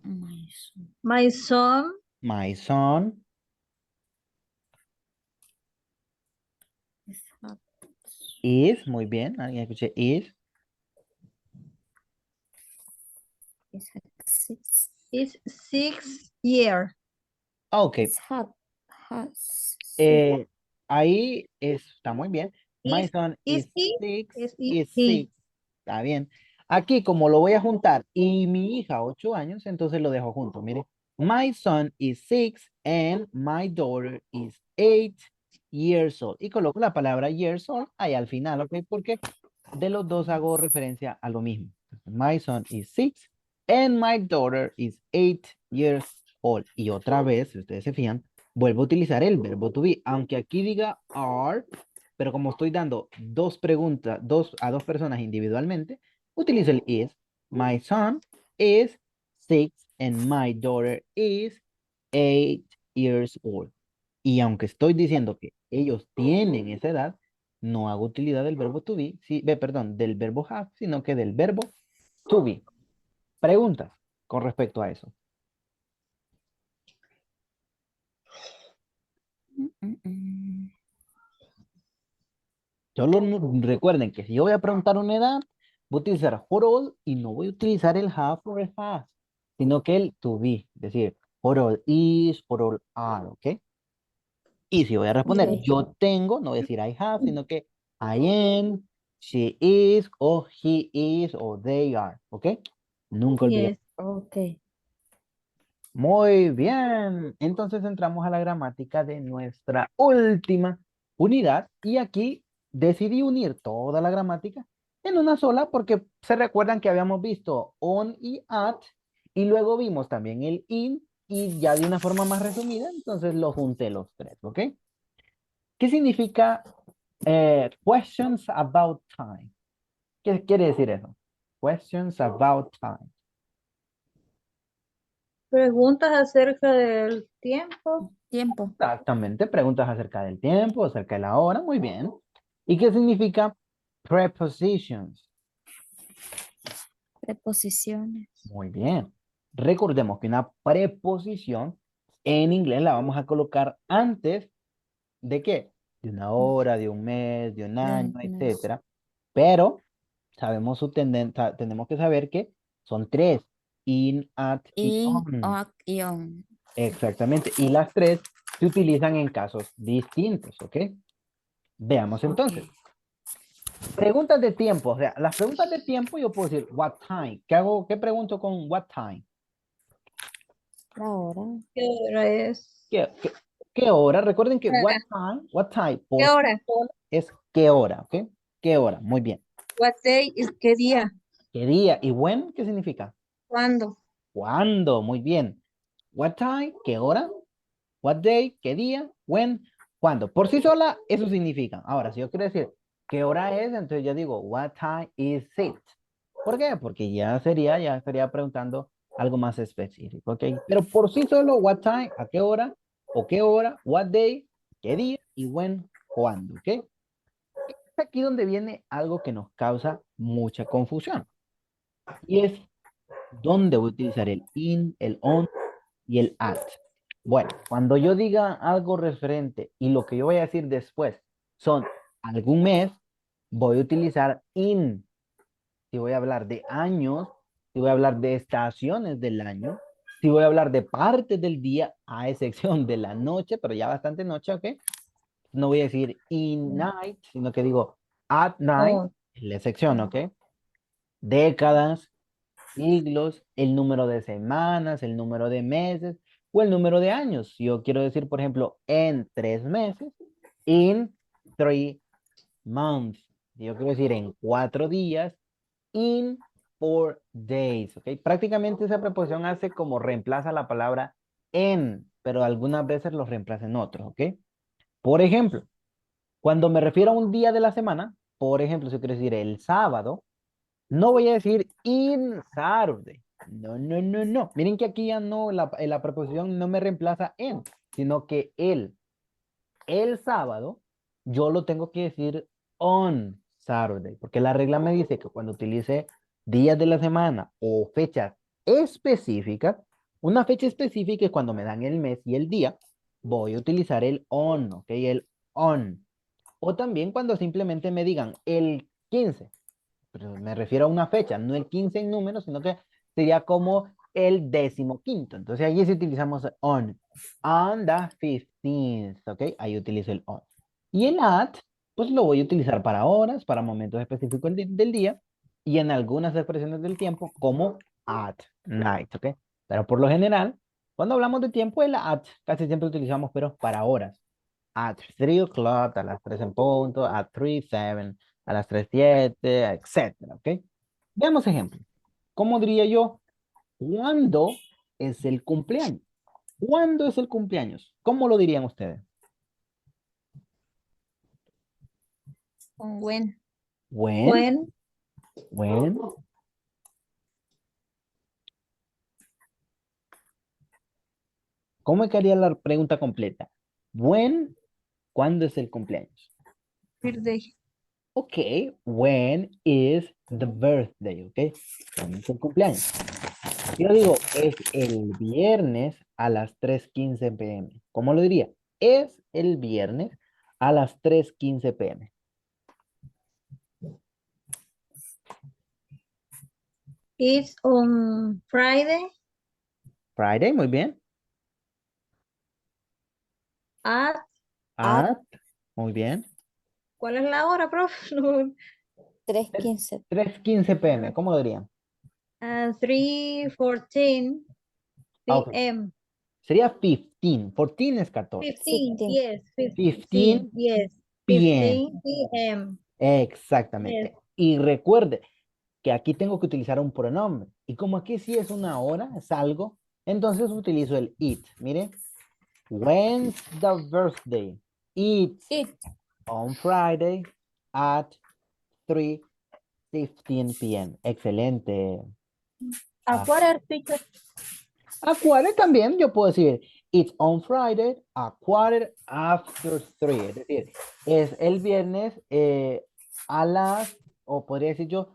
Nice. my son My son is, muy bien. Alguien escuché is. It's six. It's 6 years. Ok, It's hot. Hot. ahí está muy bien. My Is son is is he? six, Is is he? six. Está bien. Aquí, como lo voy a juntar y mi hija 8 años, entonces lo dejo junto. Mire, my son is 6 and my daughter is 8 years old. Y coloco la palabra years old ahí al final, ¿ok? Porque de los dos hago referencia a lo mismo. My son is 6 and my daughter is 8 years old. Y otra vez, si ustedes se fijan, vuelvo a utilizar el verbo to be. Aunque aquí diga are, pero como estoy dando dos preguntas, a dos personas individualmente, utilizo el is. My son is 6 and my daughter is 8 years old. Y aunque estoy diciendo que ellos tienen esa edad, no hago utilidad del verbo to be, perdón, del verbo have, sino que del verbo to be. Preguntas con respecto a eso. Solo recuerden que si yo voy a preguntar una edad, voy a utilizar how old y no voy a utilizar el have o el has, sino que el to be, es decir, how old is, how old are, ¿ok? Y si voy a responder Ok. yo tengo, no voy a decir I have, sino que I am, she is, o he is, o they are, ¿ok? Nunca olviden. Yes. Ok. Muy bien. Entonces entramos a la gramática de nuestra última unidad y aquí decidí unir toda la gramática en una sola porque se recuerdan que habíamos visto on y at y luego vimos también el in y ya de una forma más resumida, entonces lo junté los tres, ¿ok? ¿Qué significa questions about time? ¿Qué quiere decir eso? Questions about time. Preguntas acerca del tiempo. Tiempo. Exactamente, preguntas acerca del tiempo, acerca de la hora, muy bien. ¿Y qué significa prepositions? Preposiciones. Muy bien. Recordemos que una preposición en inglés la vamos a colocar antes de qué? De una hora, de un mes, de un año, un mes. etcétera. Pero sabemos tenemos que saber que son tres. In, at y In, on. out y on. Exactamente. Y las tres se utilizan en casos distintos, ¿ok? Veamos entonces. Preguntas de tiempo. O sea, las preguntas de tiempo yo puedo decir what time. ¿Qué hago? ¿Qué pregunto con what time? La hora. ¿Qué hora es? ¿Qué hora? Recuerden que Hora. what time, ¿Qué por hora? sí sola es qué hora, ¿ok? ¿Qué hora? Muy bien. What day is qué día? ¿Qué día? ¿Y when? ¿Qué significa? ¿Cuándo? ¿Cuándo? Muy bien. What time? ¿Qué hora? What day? ¿Qué día? When? ¿Cuándo? Por sí sola, eso significa. Ahora, si yo quiero decir qué hora es, entonces yo digo, what time is it? ¿Por qué? Porque ya estaría preguntando algo más específico, ¿ok? Pero por sí solo, what time, a qué hora, o qué hora, what day, qué día, y when, cuándo, ¿ok? Es aquí donde viene algo que nos causa mucha confusión. Y es dónde voy a utilizar el in, el on y el at. Bueno, cuando yo diga algo referente y lo que yo voy a decir después son algún mes, voy a utilizar in. Si voy a hablar de años, si voy a hablar de estaciones del año, si voy a hablar de partes del día, a excepción de la noche, pero ya bastante noche, ¿ok? No voy a decir in night, sino que digo at night, Oh, la excepción, ¿ok? Décadas, siglos, el número de semanas, el número de meses o el número de años. Si yo quiero decir, por ejemplo, en 3 meses, in 3 months. Si yo quiero decir en 4 días, in 4 days. ¿Ok? Prácticamente esa preposición hace como reemplaza la palabra en, pero algunas veces los reemplaza en otros. ¿Ok? Por ejemplo, cuando me refiero a un día de la semana, por ejemplo, si yo quiero decir el sábado, no voy a decir in Saturday. No, no, no, no. Miren que aquí ya no, la preposición no me reemplaza en, sino que el sábado, yo lo tengo que decir on Saturday, porque la regla me dice que cuando utilice días de la semana o fechas específicas, una fecha específica es cuando me dan el mes y el día, voy a utilizar el on, ¿ok? El on. O también cuando simplemente me digan el 15, pero me refiero a una fecha, no el 15 en número, sino que sería como el 15º. Entonces allí sí utilizamos on. On the 15th, ¿ok? Ahí utilizo el on. Y el at, pues lo voy a utilizar para horas, para momentos específicos del día y en algunas expresiones del tiempo como at night, ¿ok? Pero por lo general, cuando hablamos de tiempo, el at casi siempre utilizamos, pero para horas. At 3 o'clock, a las 3 en punto, at 3, 7, a las 3, 7, etcétera, ¿ok? Veamos ejemplos. ¿Cómo diría yo? ¿Cuándo es el cumpleaños? ¿Cuándo es el cumpleaños? ¿Cómo lo dirían ustedes? Con when. When, When. when. ¿Cómo quedaría la pregunta completa? When, ¿cuándo es el cumpleaños? Birthday. Ok, when is the birthday? Ok, ¿cuándo es el cumpleaños? Yo digo, es el viernes a las 3:15 p.m. ¿Cómo lo diría? Es el viernes a las 3:15 p.m. It's on Friday Friday, muy bien. at, At, muy bien. ¿cuál es la hora, profe? No, 3:15. 3:15 p.m. ¿Cómo lo dirían? 3:14 Ah, ok. p.m. Sería 15. 14 es 14. 15, 15. yes. 15 Sí, yes. p.m. 15 p.m. Exactamente. Yes. Y recuerde que aquí tengo que utilizar un pronombre. Y como aquí sí es una hora, es algo, entonces utilizo el it. Mire, when's the birthday? It's It. on Friday at 3:15 p.m. Excelente. A Ah, quarter, teacher. a quarter también yo puedo decir, it's on Friday a quarter after 3. Es decir, es el viernes a las, o podría decir yo,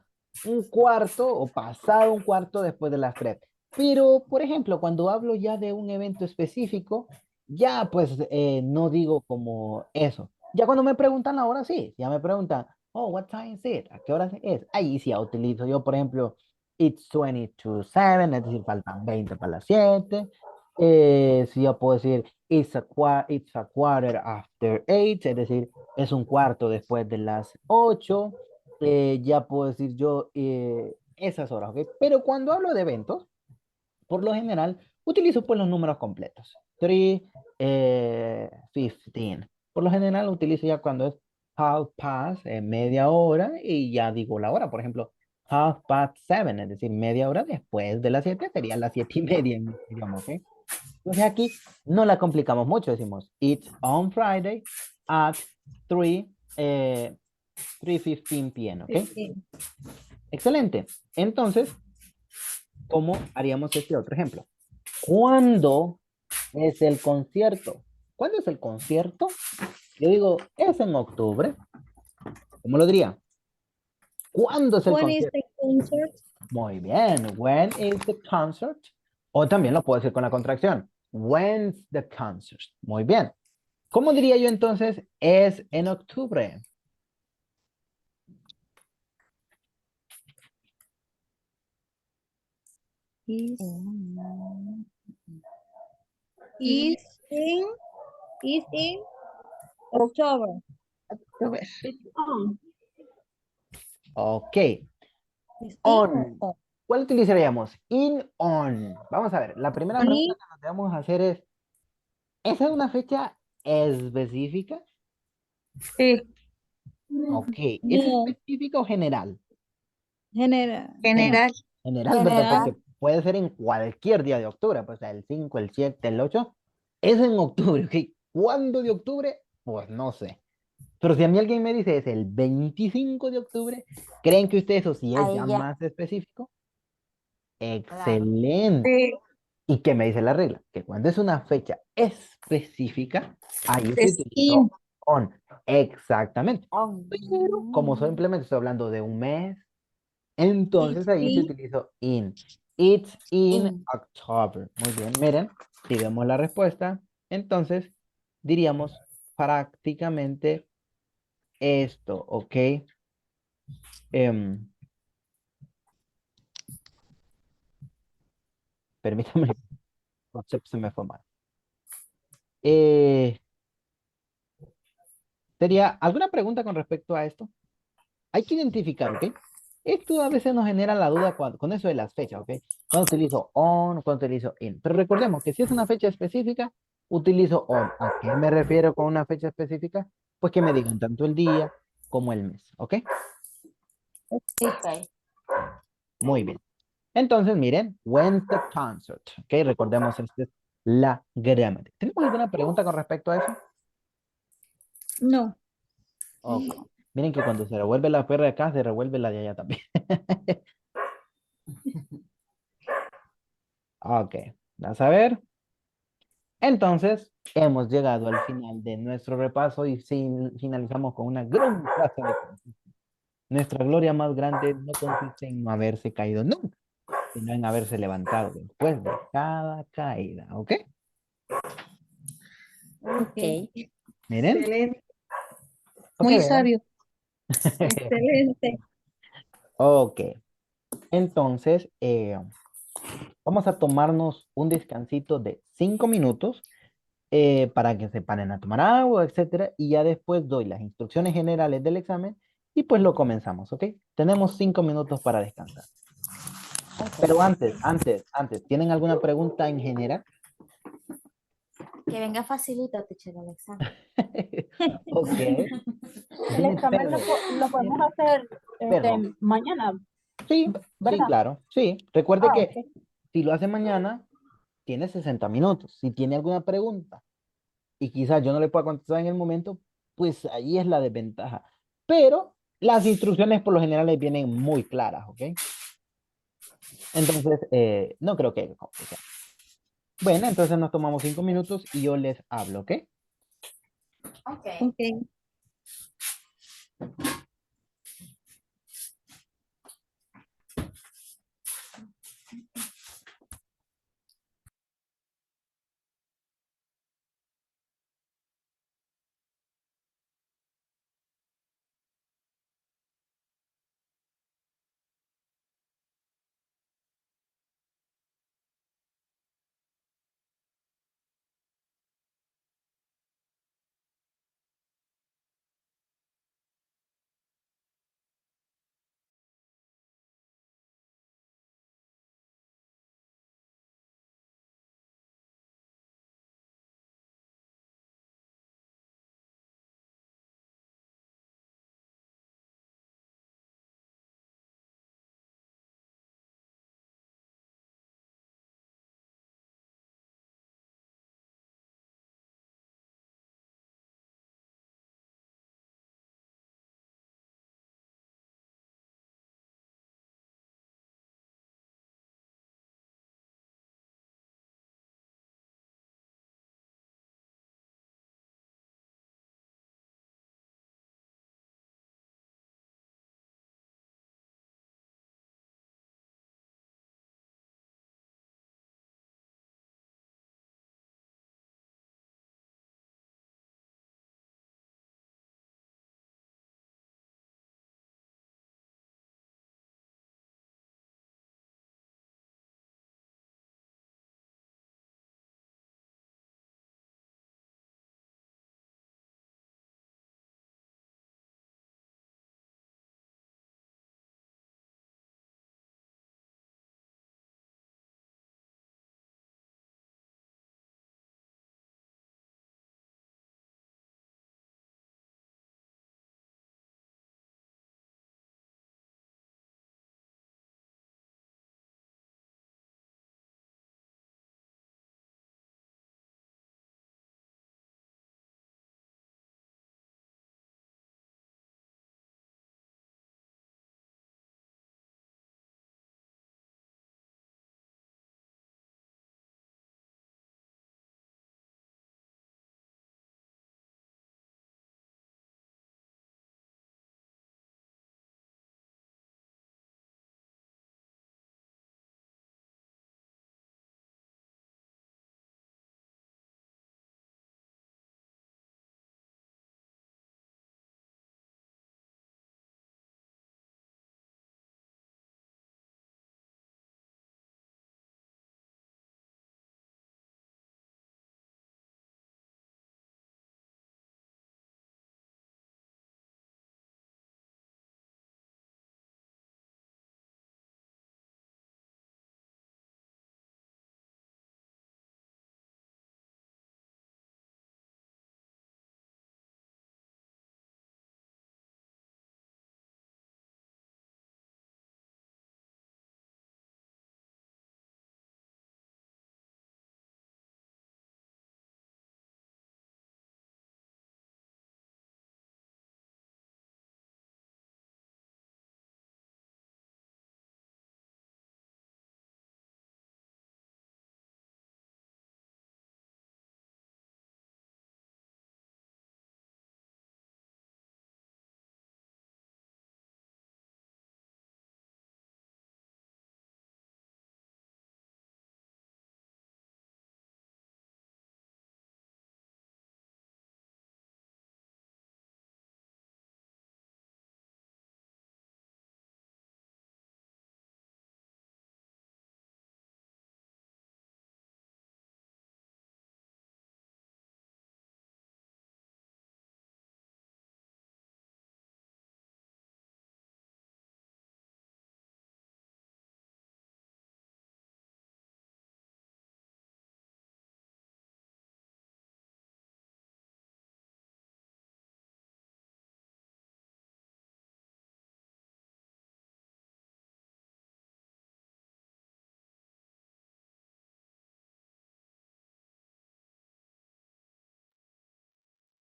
un cuarto o pasado un cuarto después de las 3. Pero, por ejemplo, cuando hablo ya de un evento específico, ya pues no digo como eso. Ya cuando me preguntan la hora, sí, ya me preguntan, oh, what time is it? ¿A qué hora es? Ahí sí ya utilizo yo, por ejemplo, it's 20 to 7, es decir, faltan 20 para las 7. Si yo puedo decir, it's a quarter after 8, es decir, es un cuarto después de las 8. Ya puedo decir yo esas horas, ¿ok? Pero cuando hablo de eventos, por lo general, utilizo pues los números completos. 3, 15. Por lo general, utilizo ya cuando es half past, media hora, y ya digo la hora. Por ejemplo, 7:30, es decir, media hora después de las 7, sería las 7:30, digamos, ¿ok? Entonces aquí no la complicamos mucho, decimos, it's on Friday at 3, 3:15 p.m., ¿ok? 15. Excelente. Entonces, ¿cómo haríamos este otro ejemplo? ¿Cuándo es el concierto? ¿Cuándo es el concierto? Yo digo, es en octubre. ¿Cómo lo diría? ¿Cuándo es el When is concierto? the concert? Muy bien. When is the concert? O también lo puedo decir con la contracción. When's the concert? Muy bien. ¿Cómo diría yo entonces? Es en octubre. Is, Mm. is in, is in October. October. It's on. Ok. Is in On. o ¿Cuál utilizaríamos? In, on. Vamos a ver. La primera pregunta on. que nos debemos hacer es, ¿esa es una fecha específica? Sí. Ok. ¿Es No, específica o general? general. General. General, ¿verdad? General. Porque puede ser en cualquier día de octubre, pues el 5, el 7, el 8. Es en octubre, ¿ok? ¿Cuándo de octubre? Pues no sé. Pero si a mí alguien me dice es el 25 de octubre, ¿creen que usted eso sí es ya Ahí ya, más específico? claro. Excelente. Sí. ¿Y qué me dice la regla? Que cuando es una fecha específica, ahí se Es in. utilizó on. Exactamente. Oh, Pero como simplemente estoy hablando de un mes, entonces It's ahí se in. utilizó in. It's in in. October. Muy bien, miren, si vemos la respuesta, entonces diríamos prácticamente esto, ¿ok? Em, permítame, el concepto se me fue mal. Eh, ¿Sería alguna pregunta con respecto a esto? Hay que identificar, ¿ok? Esto a veces nos genera la duda con eso de las fechas, ¿ok? Cuando utilizo on, cuando utilizo in. Pero recordemos que si es una fecha específica, utilizo on. ¿A qué me refiero con una fecha específica? Pues que me digan tanto el día como el mes, ¿ok? Ok. Muy bien. Entonces, miren, when's the concert? ¿Ok? Recordemos, esta es la gramática. ¿Tenemos alguna pregunta con respecto a eso? No. Ok. Miren que cuando se revuelve la perra de acá, se revuelve la de allá también. Ok, vamos a ver. Entonces, hemos llegado al final de nuestro repaso y finalizamos con una gran frase de conclusión. Nuestra gloria más grande no consiste en no haberse caído nunca, sino en haberse levantado después de cada caída. ¿Ok? Ok. Miren, Excelente. ok, Muy vean. sabio. Excelente. Ok, entonces vamos a tomarnos un descansito de 5 minutos para que se paren a tomar agua, etcétera, y ya después doy las instrucciones generales del examen y pues lo comenzamos, ¿ok? Tenemos 5 minutos para descansar. Pero antes, ¿tienen alguna pregunta en general? Que venga facilito, teacher, el examen. Ok. El examen lo podemos hacer Perdón. mañana, Sí, sí, ¿verdad? claro. Sí. Recuerde Ah, que ok. si lo hace mañana, tiene 60 minutos. Si tiene alguna pregunta y quizás yo no le pueda contestar en el momento, pues ahí es la desventaja. Pero las instrucciones por lo general les vienen muy claras, ¿ok? Entonces, no creo que haya complicado. Bueno, entonces nos tomamos 5 minutos y yo les hablo, ¿ok? Ok. Ok.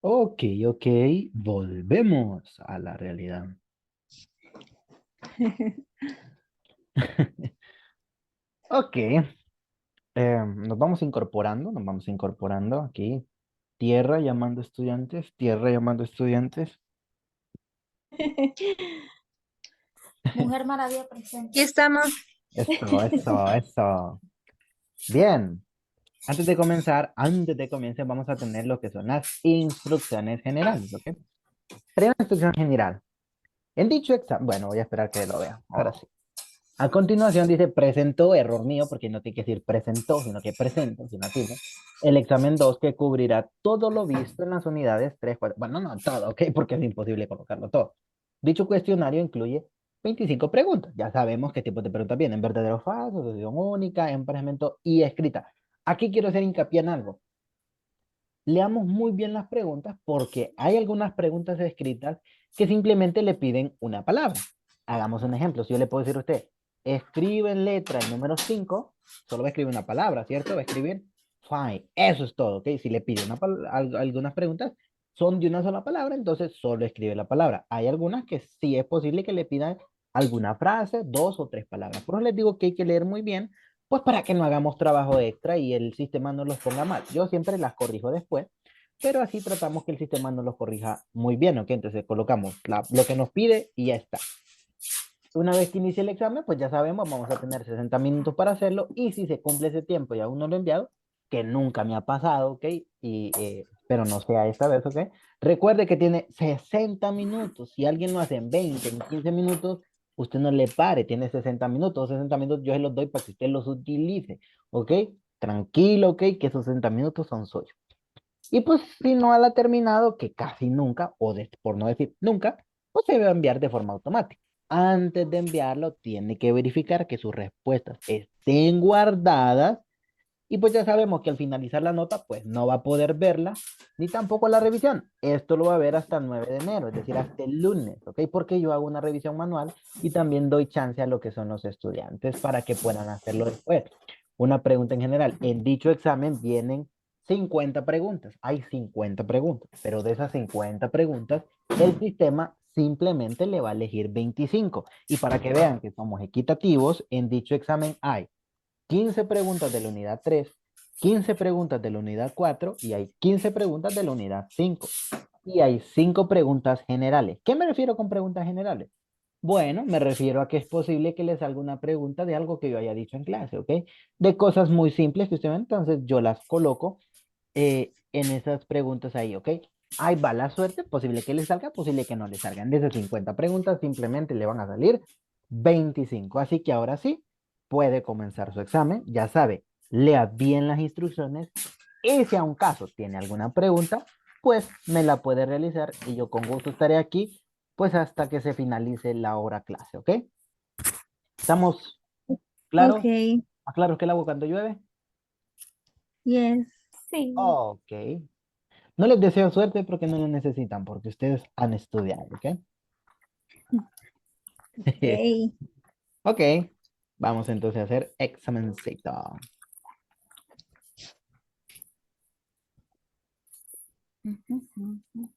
Ok, ok, volvemos a la realidad. Ok, nos vamos incorporando aquí. Tierra llamando estudiantes, tierra llamando estudiantes. Mujer Maravilla presente. Aquí estamos. Eso. Bien, antes de comenzar, vamos a tener lo que son las instrucciones generales, ¿ok? Primera instrucción general. En dicho examen, bueno, voy a esperar que lo vea, ahora sí. A continuación dice presentó, error mío, porque no tiene que decir presentó, sino que presento, sin tilde, el examen 2 que cubrirá todo lo visto en las unidades 3, 4, bueno, no todo, ¿ok? Porque es imposible colocarlo todo. Dicho cuestionario incluye 25 preguntas. Ya sabemos qué tipo de preguntas vienen, verdadero o falso, asociación única, emparejamiento y escrita. Aquí quiero hacer hincapié en algo. Leamos muy bien las preguntas porque hay algunas preguntas escritas que simplemente le piden una palabra. Hagamos un ejemplo. Si yo le puedo decir a usted, escribe en letra el número 5, solo va a escribir una palabra, ¿cierto? Va a escribir fine. Eso es todo, ¿ok? Si le pide algunas preguntas son de una sola palabra, entonces solo escribe la palabra. Hay algunas que sí es posible que le pidan alguna frase, dos o tres palabras. Por eso les digo que hay que leer muy bien pues para que no hagamos trabajo extra y el sistema no los ponga mal. Yo siempre las corrijo después, pero así tratamos que el sistema no los corrija muy bien, ¿ok? Entonces colocamos lo que nos pide y ya está. Una vez que inicie el examen, pues ya sabemos, vamos a tener 60 minutos para hacerlo y si se cumple ese tiempo y aún no lo he enviado, que nunca me ha pasado, ¿ok? Pero no sea esta vez, ¿ok? Recuerde que tiene 60 minutos. Si alguien lo hace en 20, en 15 minutos, usted no le pare, tiene 60 minutos. 60 minutos yo se los doy para que usted los utilice, ¿ok? Tranquilo, ¿ok? Que esos 60 minutos son suyos. Y pues si no la ha terminado, que casi nunca, por no decir nunca, pues se va a enviar de forma automática. Antes de enviarlo, tiene que verificar que sus respuestas estén guardadas y pues ya sabemos que al finalizar la nota, pues no va a poder verla, ni tampoco la revisión. Esto lo va a ver hasta el 9 de enero, es decir, hasta el lunes, ¿ok? Porque yo hago una revisión manual y también doy chance a lo que son los estudiantes para que puedan hacerlo después. Una pregunta en general. En dicho examen vienen 50 preguntas. Hay 50 preguntas, pero de esas 50 preguntas, el sistema simplemente le va a elegir 25. Y para que vean que somos equitativos, en dicho examen hay 15 preguntas de la unidad 3, 15 preguntas de la unidad 4 y hay 15 preguntas de la unidad 5. Y hay 5 preguntas generales. ¿Qué me refiero con preguntas generales? Bueno, me refiero a que es posible que les salga una pregunta de algo que yo haya dicho en clase, ¿ok? De cosas muy simples que usted ve, entonces yo las coloco en esas preguntas ahí, ¿ok? Ahí va la suerte, posible que le salga, posible que no le salgan. De esas 50 preguntas simplemente le van a salir 25. Así que ahora sí, puede comenzar su examen. Ya sabe, lea bien las instrucciones y si a un caso tiene alguna pregunta, pues me la puede realizar y yo con gusto estaré aquí, pues hasta que se finalice la hora clase, ¿ok? ¿Estamos claros? Ok. ¿Más claros que el agua cuando llueve? Yes. Sí. Ok. No les deseo suerte porque no lo necesitan, porque ustedes han estudiado, ¿ok? Okay. Ok. Vamos entonces a hacer examencito. Ujú, ujú.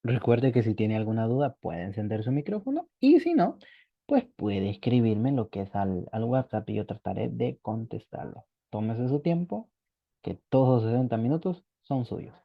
Recuerde que si tiene alguna duda puede encender su micrófono y si no, pues puede escribirme lo que es al WhatsApp y yo trataré de contestarlo. Tómese su tiempo, que todos los 60 minutos son suyos.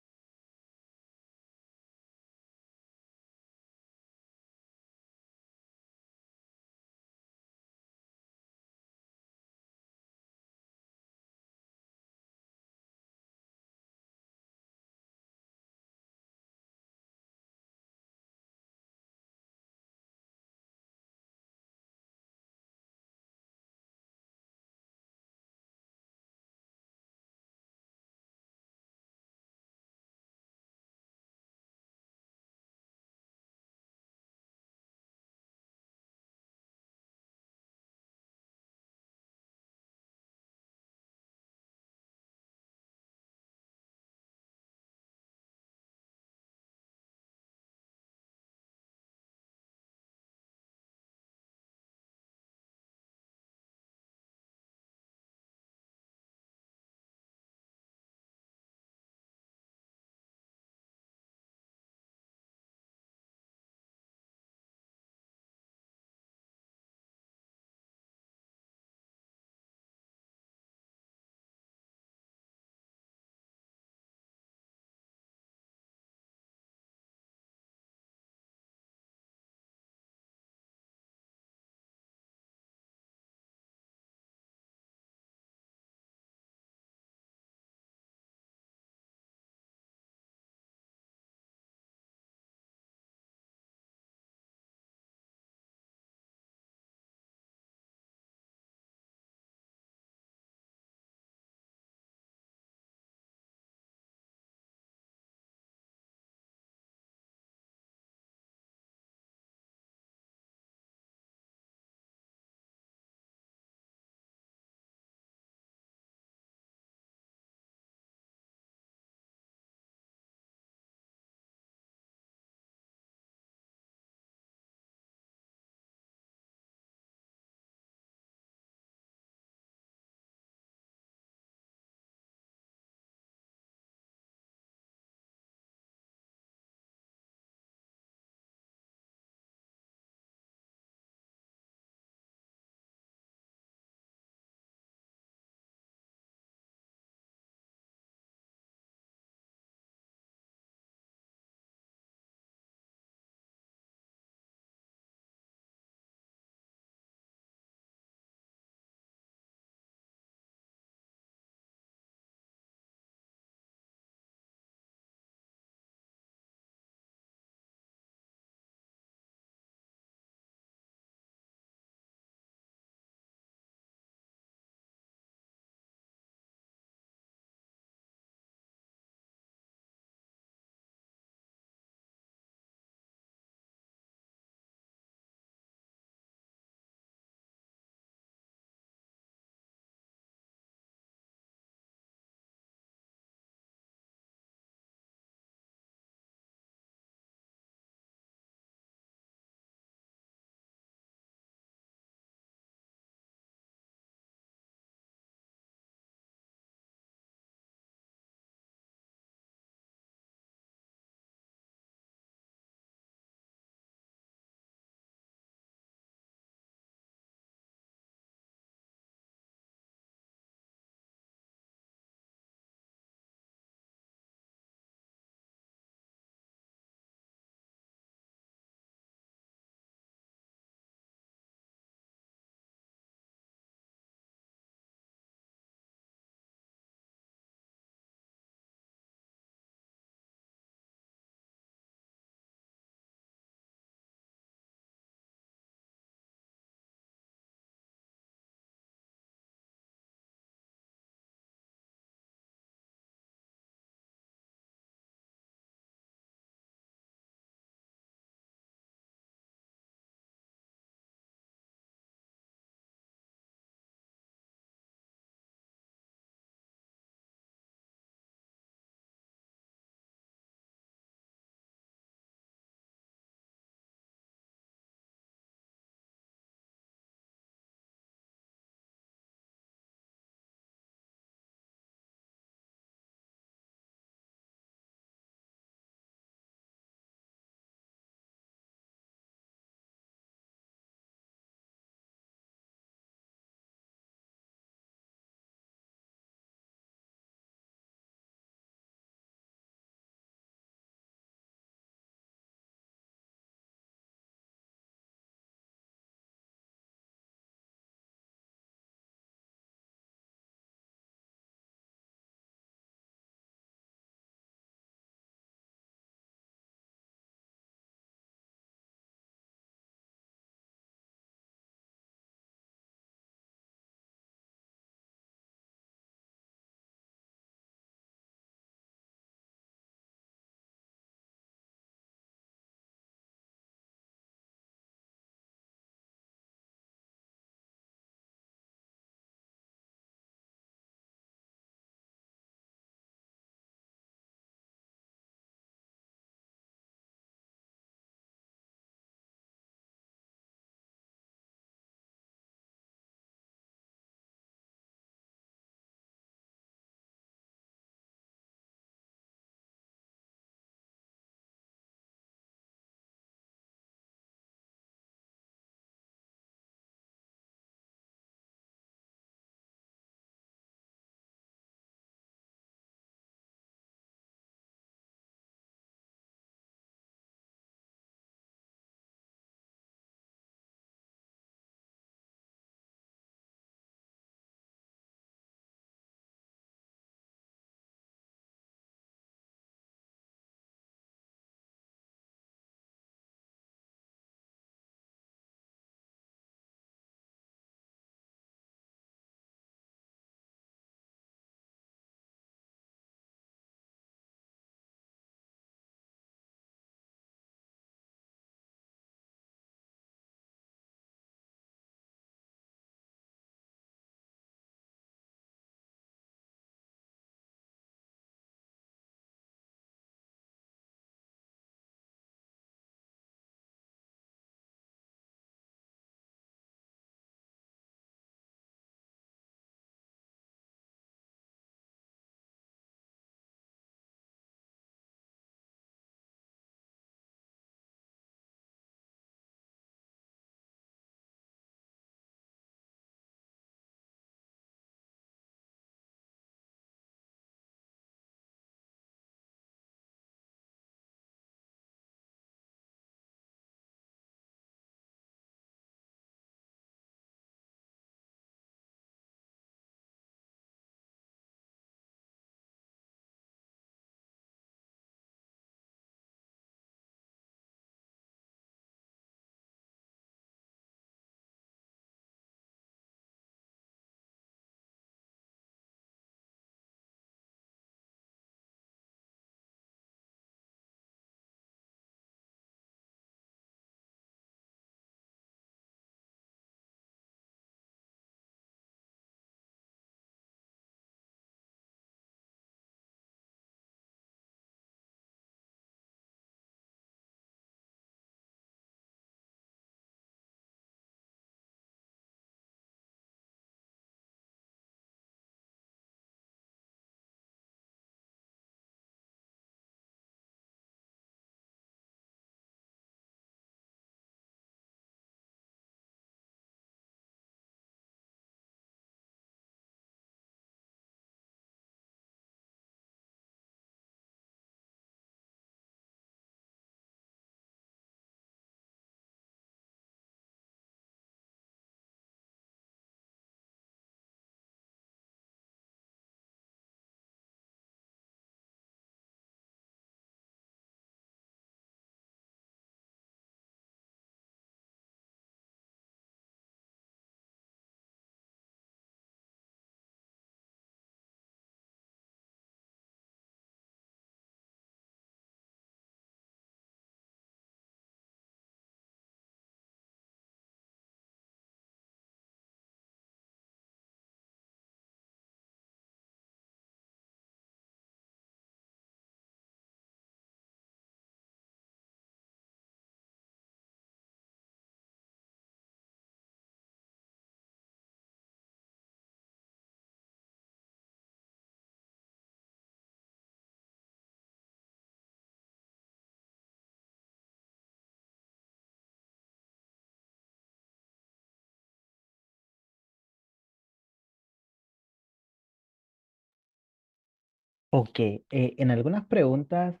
Ok, en algunas preguntas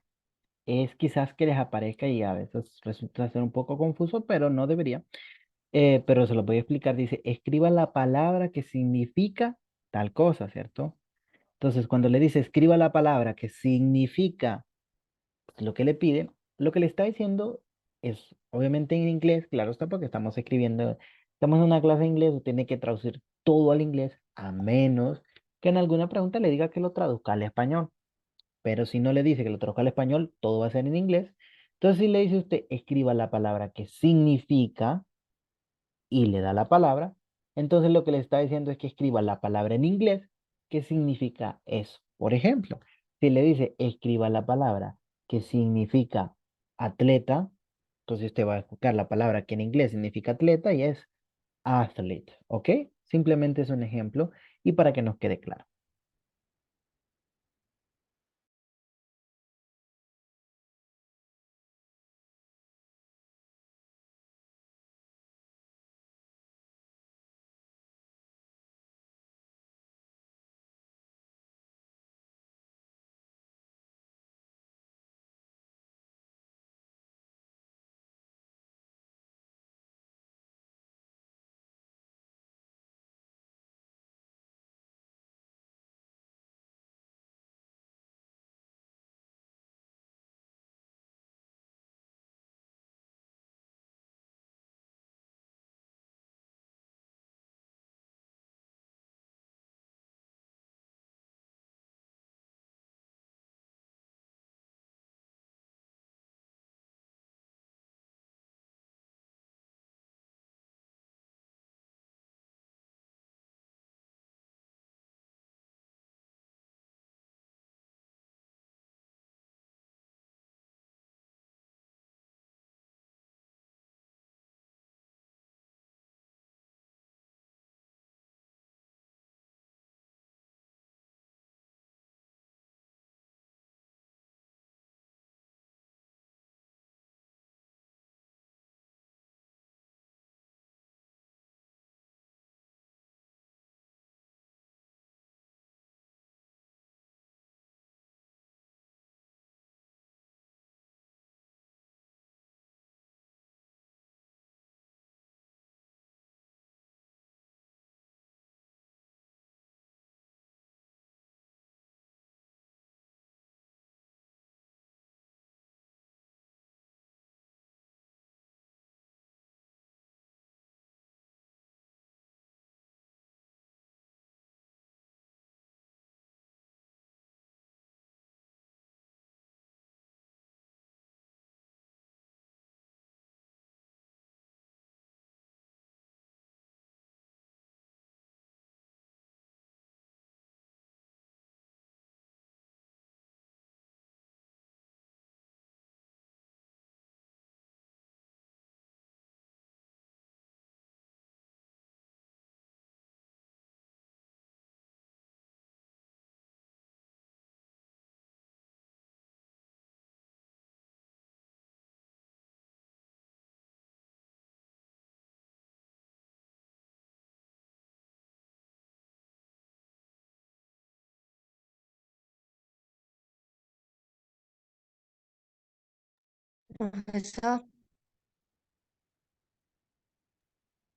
es quizás que les aparezca y a veces resulta ser un poco confuso, pero no debería. Pero se lo voy a explicar. Dice, escriba la palabra que significa tal cosa, ¿cierto? Entonces, cuando le dice, escriba la palabra que significa lo que le pide, lo que le está diciendo es, obviamente en inglés, claro está, porque estamos escribiendo, estamos en una clase de inglés, tiene que traducir todo al inglés, a menos que en alguna pregunta le diga que lo traduzca al español. Pero si no le dice que lo traduzca al español, todo va a ser en inglés. Entonces, si le dice usted, escriba la palabra que significa y le da la palabra, entonces lo que le está diciendo es que escriba la palabra en inglés que significa eso. Por ejemplo, si le dice, escriba la palabra que significa atleta, entonces usted va a buscar la palabra que en inglés significa atleta y es athlete, ¿ok? Simplemente es un ejemplo y para que nos quede claro. Profesor,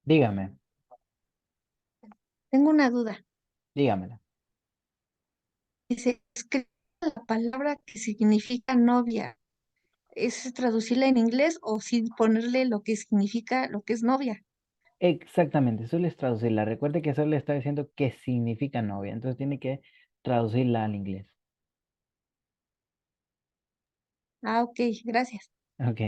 Dígame, tengo una duda. dígamela. Dice, escribe la palabra que significa novia. ¿Es traducirla en inglés o sí ponerle lo que significa lo que es novia? Exactamente, eso es traducirla. Recuerde que eso le está diciendo qué significa novia, entonces tiene que traducirla al inglés. Ah, ok, gracias. Ok.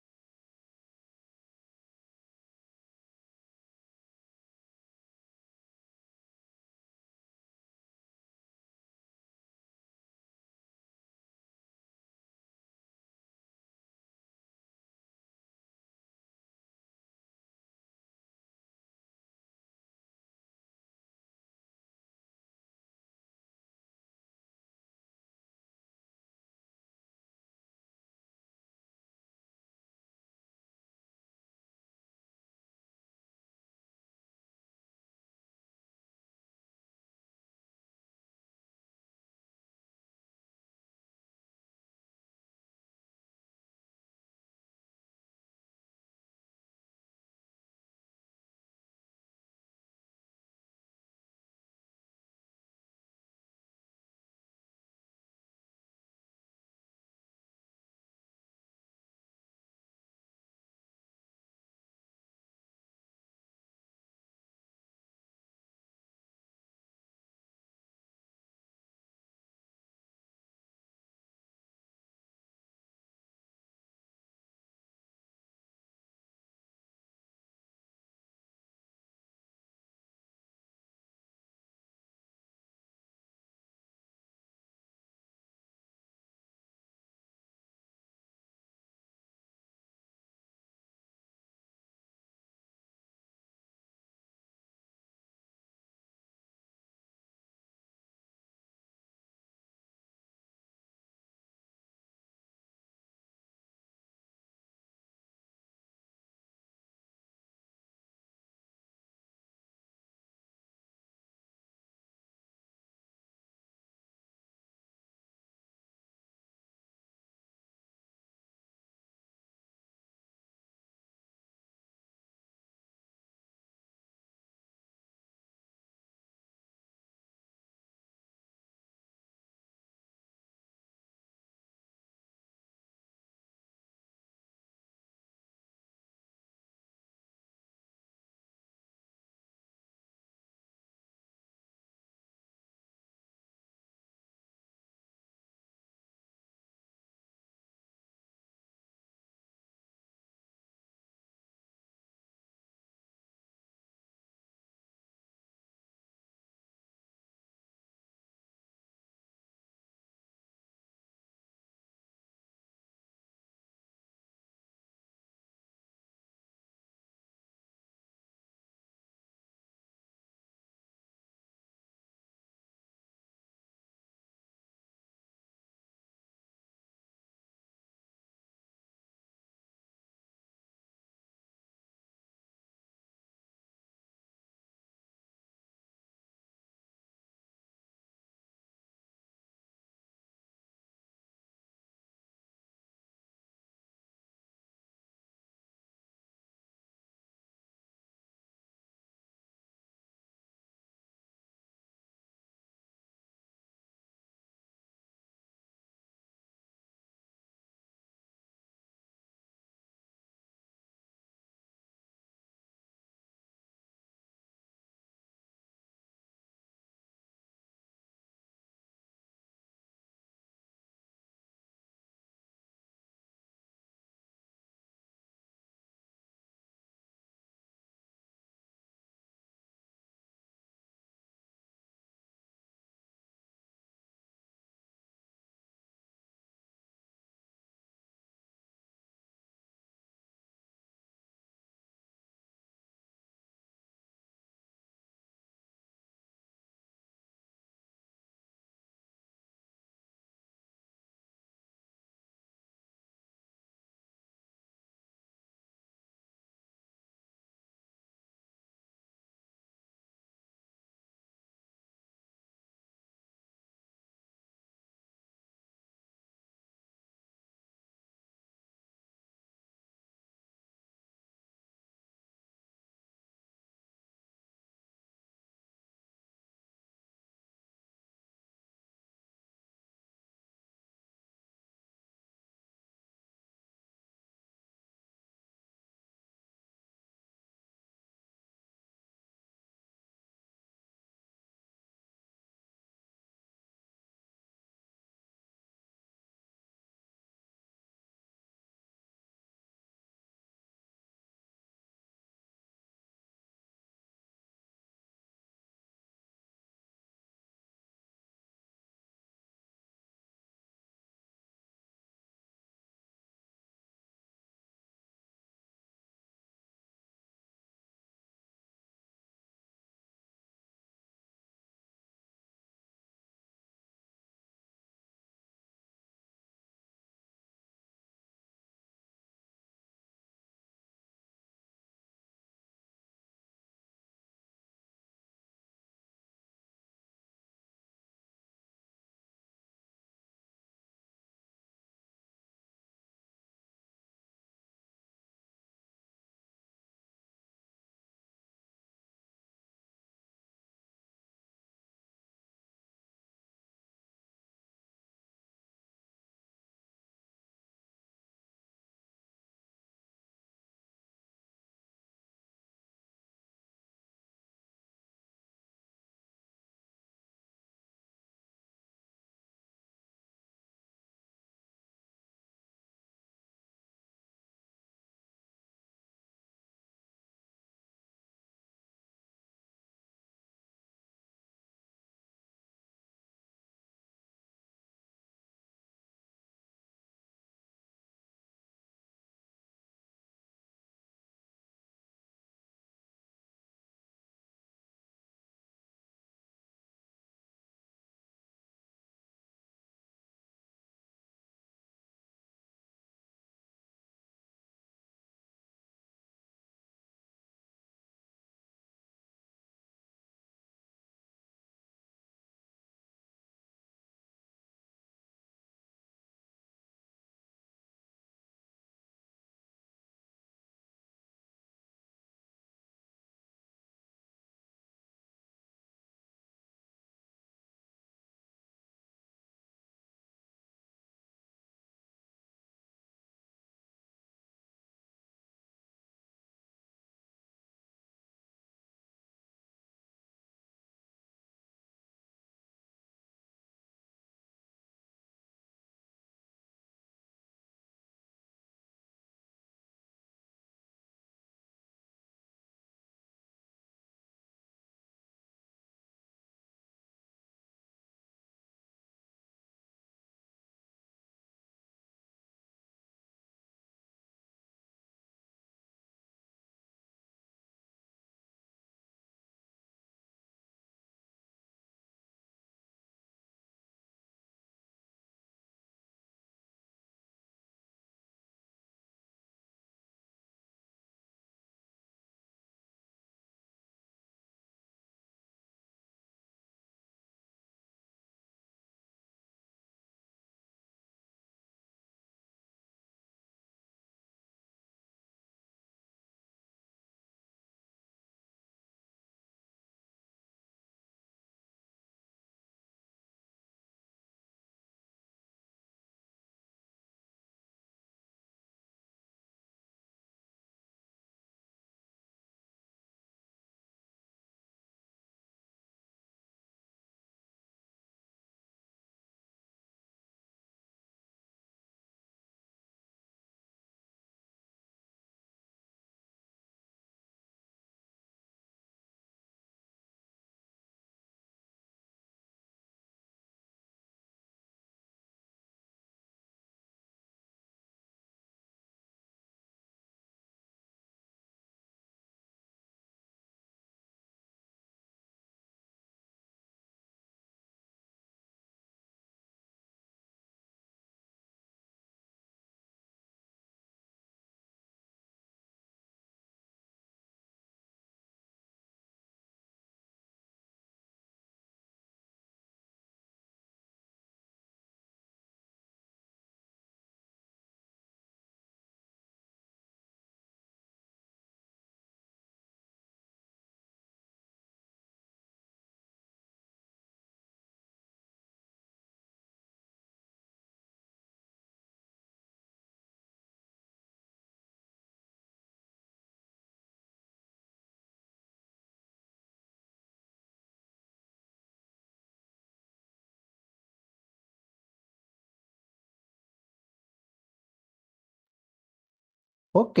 Ok,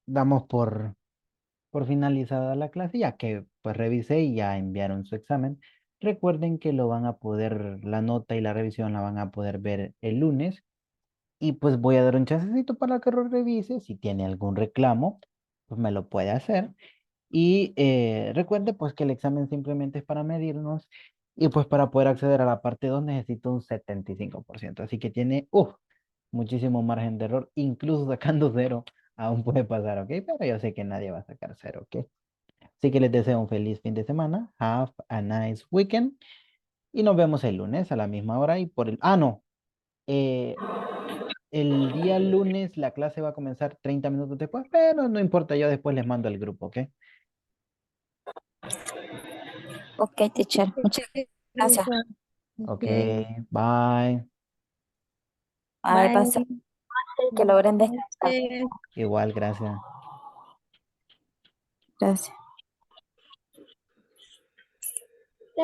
damos por finalizada la clase, ya que pues revisé y ya enviaron su examen. Recuerden que lo van a poder, la nota y la revisión la van a poder ver el lunes. Y pues voy a dar un chancecito para que lo revise. Si tiene algún reclamo, pues me lo puede hacer. Y recuerde pues que el examen simplemente es para medirnos y pues para poder acceder a la parte 2 necesito un 75%. Así que tiene muchísimo margen de error, incluso sacando cero aún puede pasar, ¿ok? Pero yo sé que nadie va a sacar cero, ¿ok? Así que les deseo un feliz fin de semana. Have a nice weekend. Y nos vemos el lunes a la misma hora y por el... Ah, no. eh, el día lunes la clase va a comenzar 30 minutos después, pero no importa, yo después les mando al grupo, ¿ok? Ok, teacher. Muchas gracias. Ok, Ok, bye. Bye, bye. pasa. Que logren Buenas descansar. noches. Igual, gracias. Gracias.